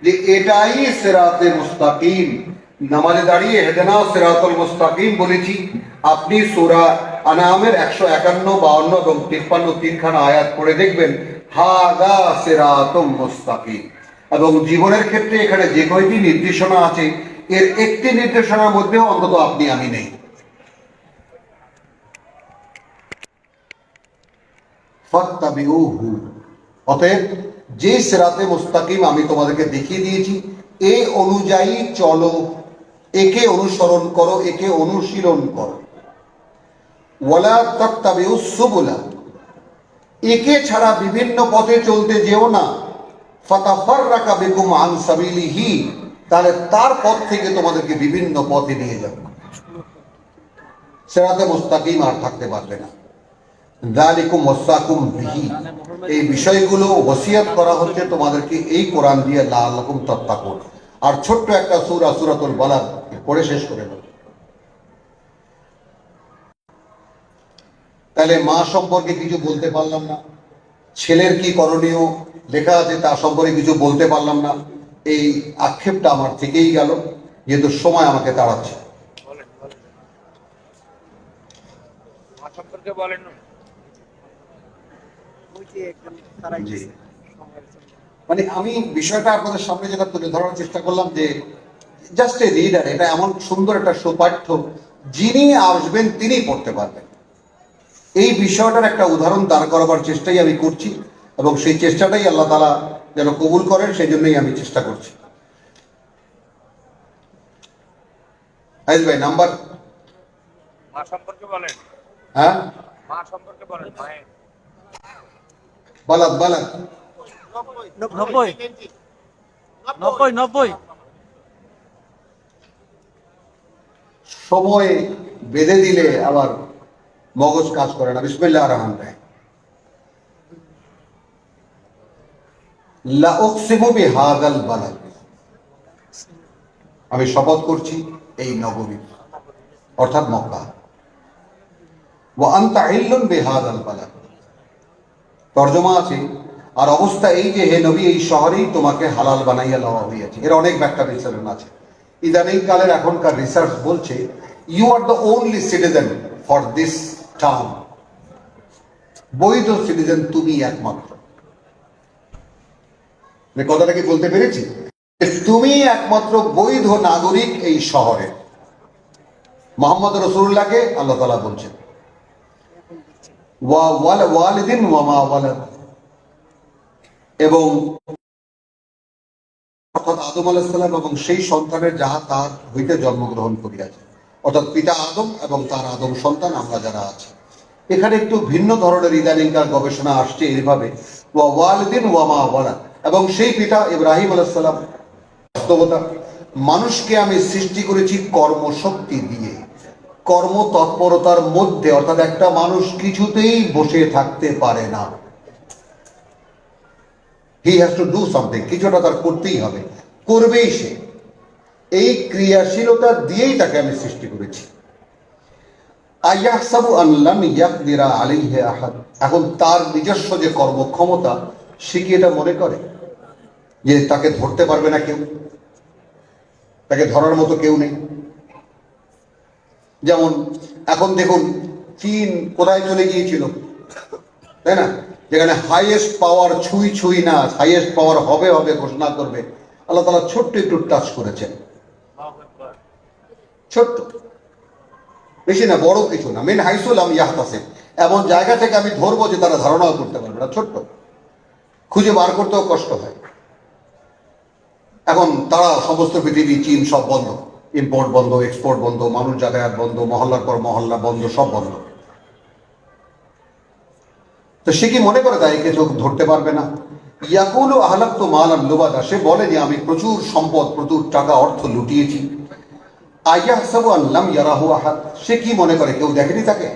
যে এটাই সিরাতে মুস্তাকিম। নামাজে দাঁড়িয়ে হেদানা সিরাতুল মুস্তাকিম বলেছি, আপনি সূরা আনামের 151, 52 এবং 53 তিনখানা আয়াত পড়ে দেখবেন হাযা সিরাতুম মুস্তাকিম। এবং জীবনের ক্ষেত্রে এখানে যে কয়টি নির্দেশনা আছে এর একটি নির্দেশনার মধ্যেও অন্তত আপনি আমি নেই। ফাত্তাবিউহু, অতএব যে সিরাতে মুস্তাকিম আমি তোমাদেরকে দেখিয়ে দিয়েছি এই অনুযায়ী চলো, একে অনুসরণ করো, একে অনুশীলন করো। ওয়ালা তাত্তাবিউস সুবুলা, একে ছাড়া বিভিন্ন পথে চলতে যেও না। ফাতাফাররাকা বিকুম আন সাবিলিহি, তাহলে তার পথ থেকে তোমাদেরকে বিভিন্ন পথে নিয়ে যাবে, সিরাতে মুস্তাকিম আর থাকতে পারবে না। যালিকুম ওয়াসাকুম বিহি, এই বিষয়গুলো ওসিয়ত করা হচ্ছে তোমাদেরকে এই কোরআন দিয়ে, লাআল্লাকুম তাত্তাকুন। আর ছোট্ট একটা সূরা, সূরাতুল বালাদ পড়ে শেষ করে দেব। তাহলে মা সম্পর্কে কিছু বলতে পারলাম না, ছেলের কি করণীয় লেখা আছে তা সম্পর্কে কিছু বলতে পারলাম না, এই আক্ষেপটা আমার থেকেই গেল, যেহেতু সময় আমাকে তাড়াচ্ছে। মানে আমি বিষয়টা আপনাদের সামনে যেটা তুলে ধরার চেষ্টা করলাম যে জাস্ট এ রিডার, এটা এমন সুন্দর একটা সুপাঠ্য, যিনি আসবেন তিনি পড়তে পারবেন। এই বিষয়টার একটা উদাহরণ দাঁড় করাবার চেষ্টাই আমি করছি, এবং সেই চেষ্টাটাই আল্লাহ তাআলা যেন কবুল করেন, সেই জন্যই আমি চেষ্টা করছি। আইজ ভাই নাম্বার মা সম্পর্কে বলেন। হ্যাঁ, মা সম্পর্কে বলেন। মায়ের বালাদ বালাদ 90 সময় বেঁধে দিলে আবার মগজ কাজ করে না। বিসমিল্লাহির রহমানির রহিম। লা উকসিমু বিহাযাল বালাদ, আমি শপথ করছি এই নগরী অর্থাৎ মক্কা। ওয়া আনতা ইল্লুন বিহাযাল বালাদ, তর্জমা আছে আর অবস্থা এই যে হে নবী, এই শহরেই তোমাকে হালাল বানাইয়া দেওয়া হইয়াছে। এর অনেক ব্যাখ্যা বিশ্লেষণ আছে। ইদানিং কালের এখনকার রিসার্চ বলছে you are the only citizen for this town, বৈধ সিটিজেন তুমি একমাত্র। কথাটা কি বলতে পেরেছি? তুমি একমাত্র বৈধ নাগরিক এই শহরে। মুহাম্মদ রাসূলুল্লাহকে আল্লাহ তাআলা বলছেন ওয়ালিদিন ওয়া মা ওয়ালাদ, এবং অর্থাৎ আদম আলাইহিস সালাম এবং সেই সন্তানের যাহা তার হইতে জন্মগ্রহণ করিয়াছে, অর্থাৎ পিতা আদম এবং তার আদম সন্তান আমরা যারা আছি। এখানে একটু ভিন্ন ধরনের ইদানিংকার গবেষণা আসছে এইভাবে, ওয়া ওয়ালিদিন ওয়া মা ওয়ালাদ, এবং সেই পিতা ইব্রাহিম আলাইহিস সালাম। বাস্তবতা, মানুষকে আমি সৃষ্টি করেছি কর্মশক্তি দিয়ে, কর্ম তৎপরতার মধ্যে, অর্থাৎ একটা মানুষ কিছুতেই বসে থাকতে পারে না। He has to do something, কিছুটা তার করতেই হবে, করবেই সে। এই ক্রিয়াশীলতা দিয়েই তাকে আমি সৃষ্টি করেছি। আয়াহসাবু আন লাম ইয়াকদিরা আলাইহি আহাদ, এখন তার নিজস্ব যে কর্মক্ষমতা, সে কি এটা মনে করে যে তাকে ধরতে পারবে না কেউ, তাকে ধরার মতো কেউ নেই? যেমন এখন দেখুন চীন কোথায় চলে গিয়েছিল, তাই না? যেখানে হাইয়েস্ট পাওয়ার ছুঁই ছুঁই না, হাইয়েস্ট পাওয়ার হবে হবে ঘোষণা করবে, আল্লাহ তাআলা ছোট্ট একটু টাচ করেছেন, ছোট্ট, বেশি না, বড় কিছু না। মিন হাইসু লাম ইয়াহতাসিব, এমন জায়গা থেকে আমি ধরবো যে তারা ধারণাও করতে পারবে না, ছোট্ট, খুঁজে বার করতেও কষ্ট হয়। এখন তারা সমস্ত পৃথিবী, চীন সব বন্ধ, ইম্পোর্ট বন্ধ, এক্সপোর্ট বন্ধ, মানুষ যাতায়াত বন্ধ, মহল্লার পর মহল্লা বন্ধ, সব বন্ধ। তো সে কি মনে করে তাই কেউ ধরতে পারবে না? ইয়াকুলু আহলাকতু মালান লুবাদা, সে বলে যে আমি প্রচুর সম্পদ, প্রচুর টাকা অর্থ লুটিয়েছি। আয়াহসাবু আন লাম ইয়ারাহু আহাদ, সে কি মনে করে কেউ দেখেনি তাকে?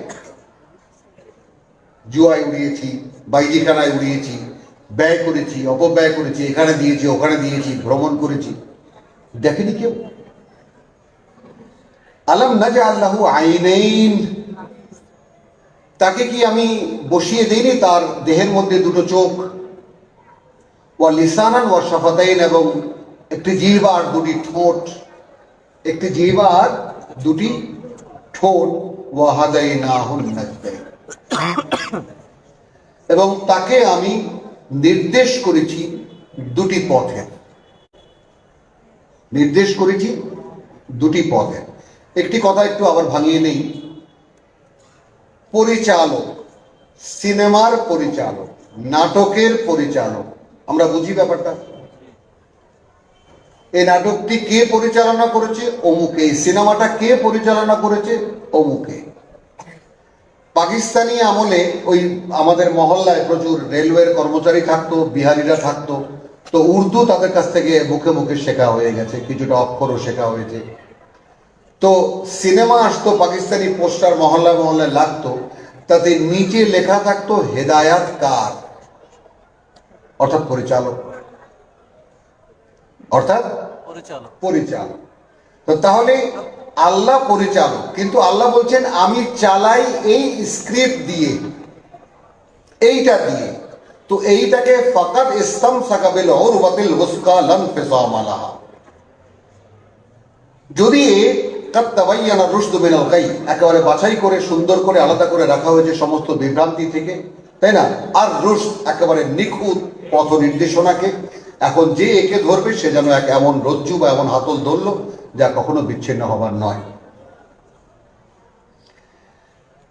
জুয়ায় উড়িয়েছি, বাইজিখানায় উড়িয়েছি, ব্যয় করেছি, অপব্যয় করেছি, এখানে দিয়েছি, ওখানে দিয়েছি, ভ্রমণ করেছি, দেখেনি কেউ? আলাম নাজআল লাহু আইনাইন, তাকে কি আমি বসিয়ে দেইনি তার দেহের মধ্যে দুটো চোখ, ওয়া লিসানান ওয়া শাফাতাইন, এবং একটি জিহ্বা আর দুটি ঠোঁট, একটি জিহ্বা আর দুটি ঠোঁট, ওয়া হাদাইনাহুন নাজদাইন, এবং তাকে আমি নির্দেশ করেছি দুটি পথে, নির্দেশ করেছি দুটি পথে। একটি কথা একটু আবার ভাঙিয়ে নেই, পরিচালক, সিনেমার পরিচালক, নাটকের পরিচালক, আমরা বুঝি ব্যাপারটা। এই নাটকটি কে পরিচালনা করেছে? অমুকে। এই সিনেমাটা কে পরিচালনা করেছে? অমুকে। পাকিস্তানি আমলে ওই আমাদের মহল্লায় প্রচুর রেলওয়ের কর্মচারী থাকতো, বিহারিরা থাকতো, তো উর্দু তাদের কাছ থেকে মুখে মুখে শেখা হয়ে গেছে, কিছুটা অক্ষরও শেখা হয়েছে। তো সিনেমা আসতো, পাকিস্তানি পোস্টার মহল্লায় মহল্লায় লাগতো, তাতে নিচে লেখা থাকতো হেদায়াত কার, অর্থাৎ পরিচালক, অর্থাৎ পরিচালক। পরিচালক। তো তাহলে আল্লাহ পরিচালক, কিন্তু আল্লাহ বলছেন আমি চালাই এই স্ক্রিপ্ট দিয়ে, এইটা দিয়ে। তো এইটাকে ফাকাদ ইসলাম সাকাবিল উরওয়াতিল ওয়াসকা লান ফিসাম লাহা, যদি কাদ তাবায়্যানা রুশদু মিনাল গাই, একেবারে বাছাই করে সুন্দর করে আলাদা করে রাখা হয়েছে সমস্ত বিভ্রান্তি থেকে, তাই না? আর রুশদ একেবারে নিখুঁত পথ নির্দেশনাকে, এখন যে একে ধরবে সে যেন এক এমন রজ্জু বা এমন হাতল ধরল যা কখনো বিচ্ছিন্ন হবার নয়।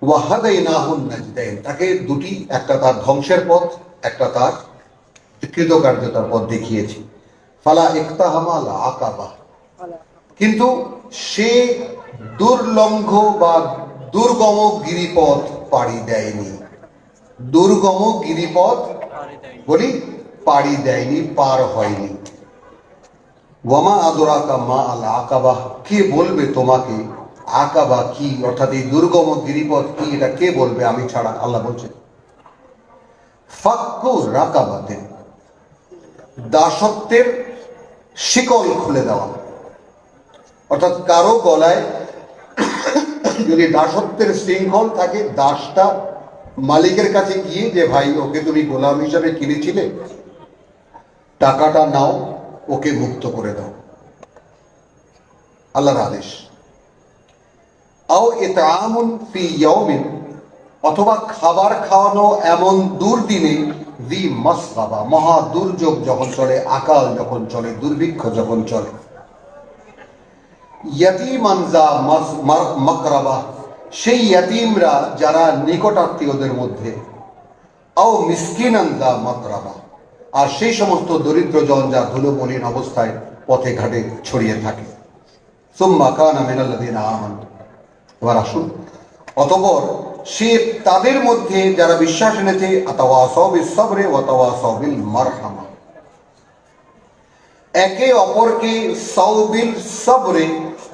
ওয়াহাদাইনাহুন নাজদাইন, তাকে দুটি, একটা তার ধ্বংসের পথ, একটা তার কৃতকার্যতার পথ দেখিয়েছি। ফালা ইকতাহামাল আকাবা, কিন্তু সে দুর্লঙ্ঘ বা দুর্গম গিরিপথ পাড়ি দেয়নি। দুর্গম গিরিপথ বলি পাড়ি দেয়নি, পার হয়নি। ওয়ামা আদরাকা মা আল আকাবা, কে বলবে তোমাকে আকাবা কি, অর্থাৎ এই দুর্গম গিরিপথ কি, এটা কে বলবে আমি ছাড়া? আল্লাহ বলছেন ফাক্কু রাকাবাতিন, দাসত্বের শিকল খুলে দেওয়া। অর্থাৎ কারো গলায় যদি দাসত্বের শৃঙ্খল থাকে, দাসটা মালিকের কাছে গিয়ে যে ভাই ওকে তুমি গোলাম হিসাবে কিনেছিলে, টাকাটা নাও, ওকে মুক্ত করে দাও, আল্লাহর আদেশ। আও ইতআমুন ফি ইয়াউমিন, অথবা খাবার খাওয়ানো এমন দুর্দিনে, দি মাসগাবা, মহা দুর্যোগ যখন চলে, আকাল যখন চলে, দুর্ভিক্ষ যখন চলে। ইয়াতীমান যা মাকরাবা, সেই ইয়াতীমরা যারা নিকটাত্মীয়দের মধ্যে, আও মিসকিনান যা মাতরাবা, আর সেই সমস্ত দরিদ্রজন যা ধুলোমলিন অবস্থায় পথে ঘাটে ছড়িয়ে থাকে। সুম্মা কানা মিনাল্লাযিনা আমানু, এবার আসুন, অতঃপর সে তাদের মধ্যে যারা বিশ্বাস এনেছে, আতাওয়াসাউ বিস সাবরি ওয়া তাওয়াসাউ বিল মারহামা, একে অপরকে সাউবিল সাবরে,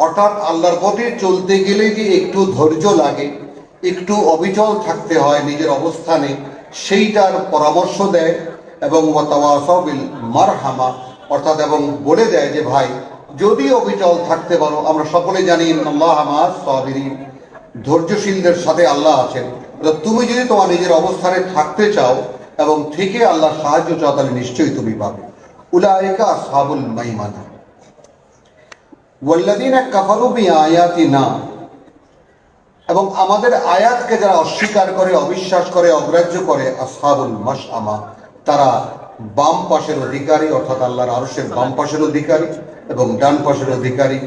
অর্থাৎ আল্লাহর পথে চলতে গেলে যে একটু ধৈর্য লাগে, একটু অবিচল থাকতে হয় নিজের অবস্থানে, সেইটার পরামর্শ দেয়। এবং ওয়া তাওয়াসাউ বিল মারহামা, অর্থাৎ এবং বলে দেয় যে ভাই যদি অবিচল থাকতে পারো, আমরা সকলে জানি ইন্নাল্লাহা মা'আস সাবিরিন, ধৈর্যশীলদের সাথে আল্লাহ আছেন। তুমি যদি তোমার নিজের অবস্থানে থাকতে চাও এবং থেকে আল্লাহ সাহায্য চাও, তাহলে নিশ্চয়ই তুমি পাবে। উলাইকা আসহাবুল মাইমানা ওয়াল্লাযীনা কাফারু বিআয়াতিনা, এবং আমাদের আয়াতকে যারা অস্বীকার করে, অবিশ্বাস করে, অগ্রাহ্য করে, আসহাবুল মাশআমা, তারা বাম পাশের অধিকারী, অর্থাৎ আল্লাহর আরশের বাম পাশের অধিকারী এবং ডান পাশের অধিকারী।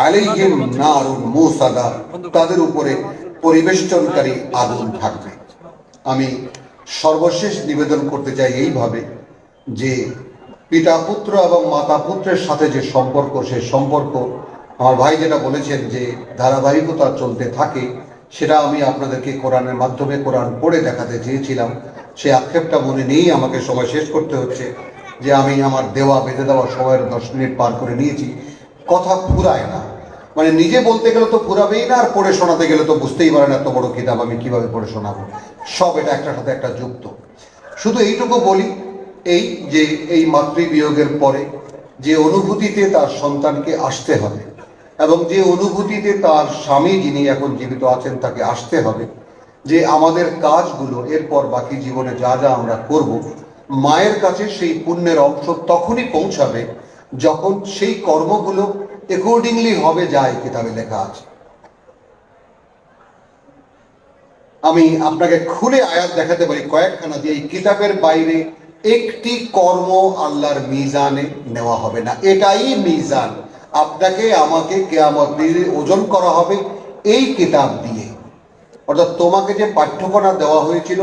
আলাইহিম নারুন মুসাদা, তাদের উপরে পরিবেষ্টনকারী আগুন থাকবে। আমি সর্বশেষ নিবেদন করতে চাই এইভাবে যে পিতা পুত্র এবং মাতা পুত্রের সাথে যে সম্পর্ক, সেই সম্পর্ক আমার ভাই যেটা বলেছেন যে ধারাবাহিকতা চলতে থাকে, সেটা আমি আপনাদেরকে কোরআনের মাধ্যমে কোরআন পড়ে দেখাতে চেয়েছিলাম। সেই আক্ষেপটা মনে নিয়েই আমাকে সময় শেষ করতে হচ্ছে যে আমি আমার দেওয়া বেঁধে দেওয়া সময়ের 10 মিনিট পার করে নিয়েছি। কথা ফুরায় না, মানে নিজে বলতে গেলে তো ফুরাবেই না, আর পড়ে শোনাতে গেলে তো বুঝতেই পারেন এত বড় কিতাব আমি কিভাবে পড়ে শোনাবো। সব এটা একটার সাথে একটা যুক্ত। শুধু এইটুকু বলি, এই যে এই মাতৃবিয়োগের পরে যে অনুভূতিতে তার সন্তানকে আসতে হবে, এবং যে অনুভূতিতে তার স্বামী যিনি এখন জীবিত আছেন তাকে আসতে হবে, যে আমাদের কাজগুলো এরপর বাকি জীবনে যা যা আমরা করব, মায়ের কাছে সেই পুণ্যের অংশ তখনই পৌঁছাবে যখন সেই কর্মগুলো অ্যাকর্ডিংলি হবে, যা এই কিতাবে লেখা আছে। আমি আপনাকে খুলে আয়াত দেখাতে পারি কয়েকখানা, যে এই কিতাবের বাইরে একটি কর্ম আল্লাহর মিজানে নেওয়া হবে না। এটাই মিজান, আপনাকে আমাকে কিয়ামত দিনে ওজন করা হবে এই কিতাব দিয়ে। অর্থাৎ তোমাকে যে পাঠ্যক্রম দেওয়া হয়েছিল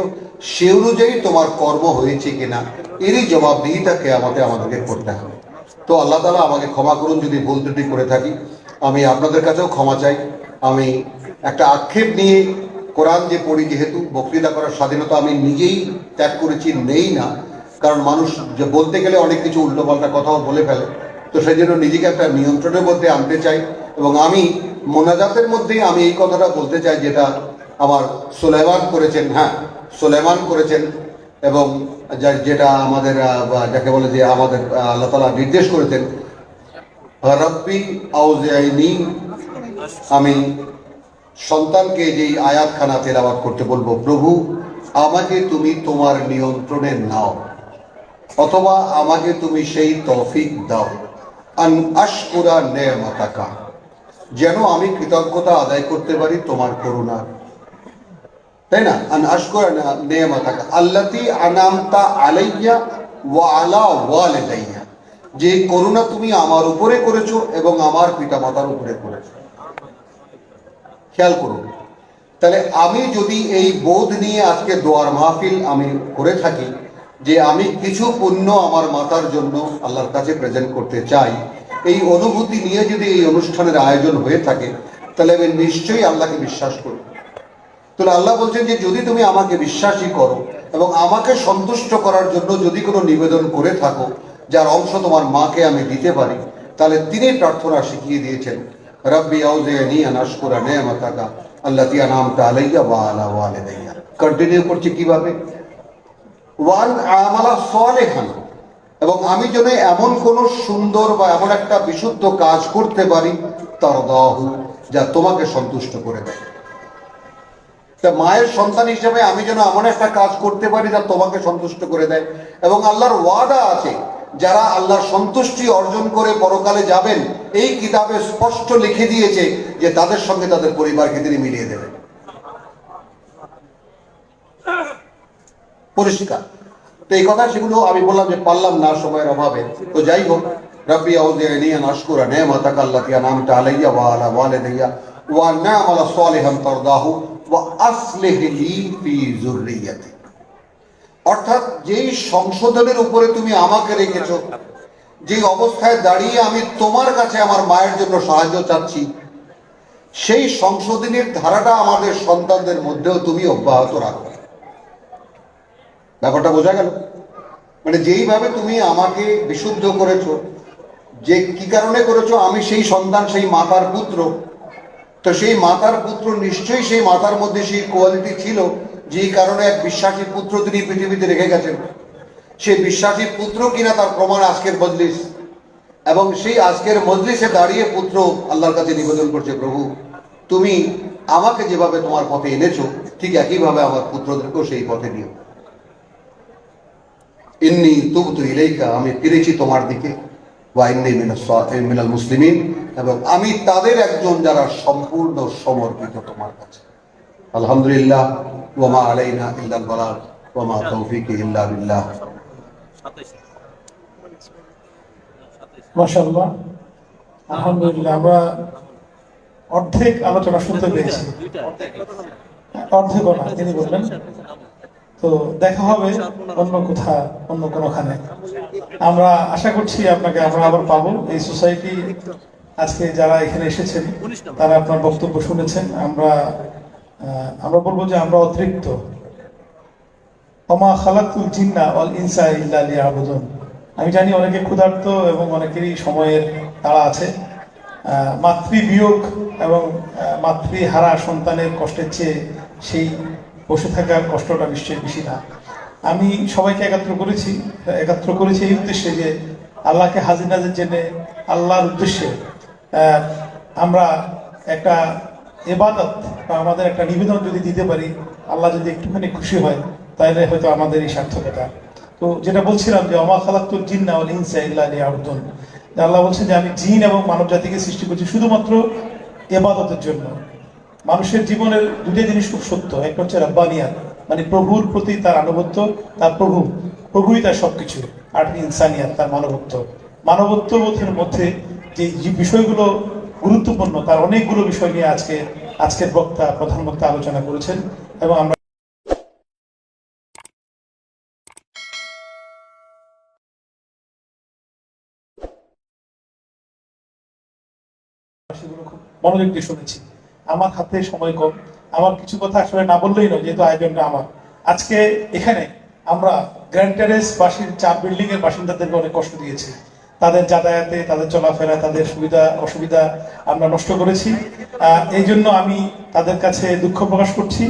সে অনুযায়ী তোমার কর্ম হয়েছে কিনা, এরই জবাবদিহিতা কিয়ামতে আমাদেরকে করতে হবে। তো আল্লাহ তাআলা আমাকে ক্ষমা করুন যদি ভুল ত্রুটি করে থাকি, আমি আপনাদের কাছেও ক্ষমা চাই। আমি একটা আক্ষেপ নিয়ে কোরআন যে পড়ি, যেহেতু বক্তৃতা করার স্বাধীনতা আমি নিজেই ত্যাগ করেছি, নেই না, কারণ মানুষ যে বলতে গেলে অনেক কিছু উল্টোপাল্টা কথাও বলে ফেলে, তো সেই জন্য নিজেকে একটা নিয়ন্ত্রণের মধ্যে আনতে চাই। এবং আমি মোনাজাতের মধ্যেই আমি এই কথাটা বলতে চাই যেটা আমার সুলাইমান করেছেন, হ্যাঁ সুলাইমান করেছেন, এবং যেটা আমাদের যাকে বলে যে আমাদের আল্লাহ তাআলা নির্দেশ করেছেন, রব্বি আউজিআইনি, আমি সন্তানকে যেই আয়াতখানা তেলাওয়াত করতে বলবো, প্রভু আমাকে তুমি তোমার নিয়ন্ত্রণে নাও, অথবা আমাকে তুমি সেই তৌফিক দাও, আন আশকুরা নেমাতাকা, যেন আমি কৃতজ্ঞতা আদায় করতে পারি তোমার করুণা, তাই না? আন আশকুরা নেমাতাকা আল্লাতী আনামতা আলাইয়া ওয়া আলা ওয়ালিদাইয়া, যে করুণা তুমি আমার উপরে করেছো এবং আমার পিতামাতার উপরে করেছো। খেয়াল করুন, তাহলে আমি যদি এই বোধ নিয়ে আজকে দোয়ার মাহফিল আমি করে থাকি যে আমি কিছু পুণ্য আমার মাতার জন্য আল্লাহর কাছে প্রেজেন্ট করতে চাই, এই অনুভূতি নিয়ে যদি এই অনুষ্ঠানের আয়োজন হয়ে থাকে, তাহলে আমি নিশ্চয়ই আল্লাহকে বিশ্বাস করি। তাহলে আল্লাহ বলছেন যে যদি তুমি আমাকে বিশ্বাসই করো এবং আমাকে সন্তুষ্ট করার জন্য যদি কোনো নিবেদন করে থাকো যার অংশ তোমার মাকে আমি দিতে পারি, তাহলে তিনি প্রার্থনা শিখিয়ে দিয়েছেন, রব্বি আউজিআনি আন আশকুরা নি'মাতাকা আল্লাতী আন'আমতা আলাইয়া ওয়া আলা ওয়ালিদাইয়া। কন্টিনিউ করছে কিভাবে, ওয়ান আমালা সালিহান, এবং আমি যেন এমন কোন সুন্দর বা এমন একটা বিশুদ্ধ কাজ করতে পারি তারদাহু, যা তোমাকে সন্তুষ্ট করে দেয়। তা মায়ের সন্তান হিসেবে আমি যেন এমন একটা কাজ করতে পারি যা তোমাকে সন্তুষ্ট করে দেয়। এবং আল্লাহর ওয়াদা আছে, যারা আল্লাহর সন্তুষ্টি অর্জন করে পরকালে যাবেন, এই কিতাবে স্পষ্ট লিখে দিয়েছে যে তাদের সঙ্গে তাদের পরিবারকে তিনি মিলিয়ে দেবেন। পরিষ্কার। তো এই কথা সেগুলো আমি বললাম যে পারলাম না সময়ের অভাবে, তো যাই হোক, রব্বি আউজিআনি আন আশকুরা নি'মাতাকা আল্লাতী আন'আমতা আলাইয়া ওয়া আলা ওয়ালিদাইয়া ওয়া আন আ'মালা সালিহান তারদাহু ওয়া আসলিহ লি ফি যুররিয়াতি। অর্থাৎ যেই সংশোধনের উপরে তুমি আমাকে রেখেছো, যে অবস্থায় দাঁড়িয়ে আমি তোমার কাছে আমার মায়ের জন্য সাহায্য চাচ্ছি, সেই সংশোধনের ধারাটা আমাদের সন্তানদের মধ্যেও তুমি অব্যাহত রাখো। ব্যাপারটা বোঝা গেল? মানে যেইভাবে তুমি আমাকে বিশুদ্ধ করেছো, যে কি কারণে করেছো, আমি সেই সন্তান, সেই মাতার পুত্র, তো সেই মাতার পুত্র নিশ্চয়ই সেই মাতার মধ্যে সেই কোয়ালিটি ছিল যেই কারণে এক বিশ্বাসী পুত্র তিনি পৃথিবীতে রেখে গেছেন। সেই বিশ্বাসী পুত্র কিনা তার প্রমাণ আজকের মজলিস, এবং সেই আজকের মজলিসে দাঁড়িয়ে পুত্র আল্লাহর কাছে নিবেদন করছে, প্রভু তুমি আমাকে যেভাবে তোমার পথে এনেছো, ঠিক একইভাবে আমার পুত্রদেরকেও সেই পথে নিও। ইন্নী তুবতু ইলাইকা, আমি ফিরেছি তোমার দিকে, ওয়া ইন্নী মিনাল মুসলিমিন, এবং আমি তাদের একজন যারা সম্পূর্ণ সমর্পিত তোমার কাছে। আলহামদুলিল্লাহ, ওয়া মা আলাইনা ইল্লাল বালাগ ওয়া মা তাওফীকি ইল্লা বিল্লাহ। মাশাআল্লাহ, আলহামদুলিল্লাহ। আমরা অর্ধেক আলোচনা শুনতে পেয়েছি, অর্ধেক না তিনি বললেন। তো দেখা হবে অন্য কোথাও, অন্য কোনোখানে। আমরা আশা করছি আপনাকে আমরা আবার পাবো। এই সোসাইটি আজকে যারা এখানে এসেছেন তারা আপনার বক্তব্য শুনেছেন। আমরা বলবো যে আমরা অতৃপ্ত। ওমা খালাকতুল জিন্না ওয়াল ইনসা ইল্লা লিয়াবুদুন। আমি জানি অনেকে ক্ষুধার্ত এবং অনেকেরই সময়ের তাড়া আছে। মাতৃবিয়োগ এবং মাতৃহারা সন্তানের কষ্টের চেয়ে সেই বসে থাকার কষ্টটা নিশ্চয়ই বেশি না। আমি সবাইকে একাত্র করেছি এই উদ্দেশ্যে যে আল্লাহকে হাজির নাজির জেনে আল্লাহর উদ্দেশ্যে আমরা একটা ইবাদত বা আমাদের একটা নিবেদন যদি দিতে পারি, আল্লাহ যদি একটুখানি খুশি হয়, তাহলে হয়তো আমাদের এই সার্থকতা। তো যেটা বলছিলাম যে ওমা খালাকতুল জিন্না ওয়াল ইনসা ইল্লা লিয়াবুদুন, আল্লাহ বলছেন যে আমি জিন এবং মানব জাতিকে সৃষ্টি করছি শুধুমাত্র ইবাদতের জন্য। মানুষের জীবনের দুটো জিনিস খুব সত্য। একটা হচ্ছে রাব্বানিয়াত, মানে প্রভুর প্রতি তার আনুগত্য, তার প্রভুই তার সবকিছু। আর ইনসানিয়াত, তার মানবত্ববোধের মধ্যে যে বিষয়গুলো গুরুত্বপূর্ণ, তার অনেকগুলো বিষয় নিয়ে আজকের প্রধান বক্তা আলোচনা করেছেন। এবং আমরা সেগুলো খুব মনোযোগ দিয়ে শুনেছি। আমার হাতে সময় কম, আমার কিছু কথা আসলে না বললেই নয়, যেহেতু আয়োজনটা আমার। আজকে এখানে আমরা গ্র্যান্ড টেরেস বাসীর 4 বিল্ডিং এর বাসিন্দাদেরকে অনেক কষ্ট দিয়েছি। তাদের যাতায়াতে, তাদের চলাফেরা, তাদের সুবিধা অসুবিধা আমরা নষ্ট করেছি। এই জন্য আমি তাদের কাছে দুঃখ প্রকাশ করছি।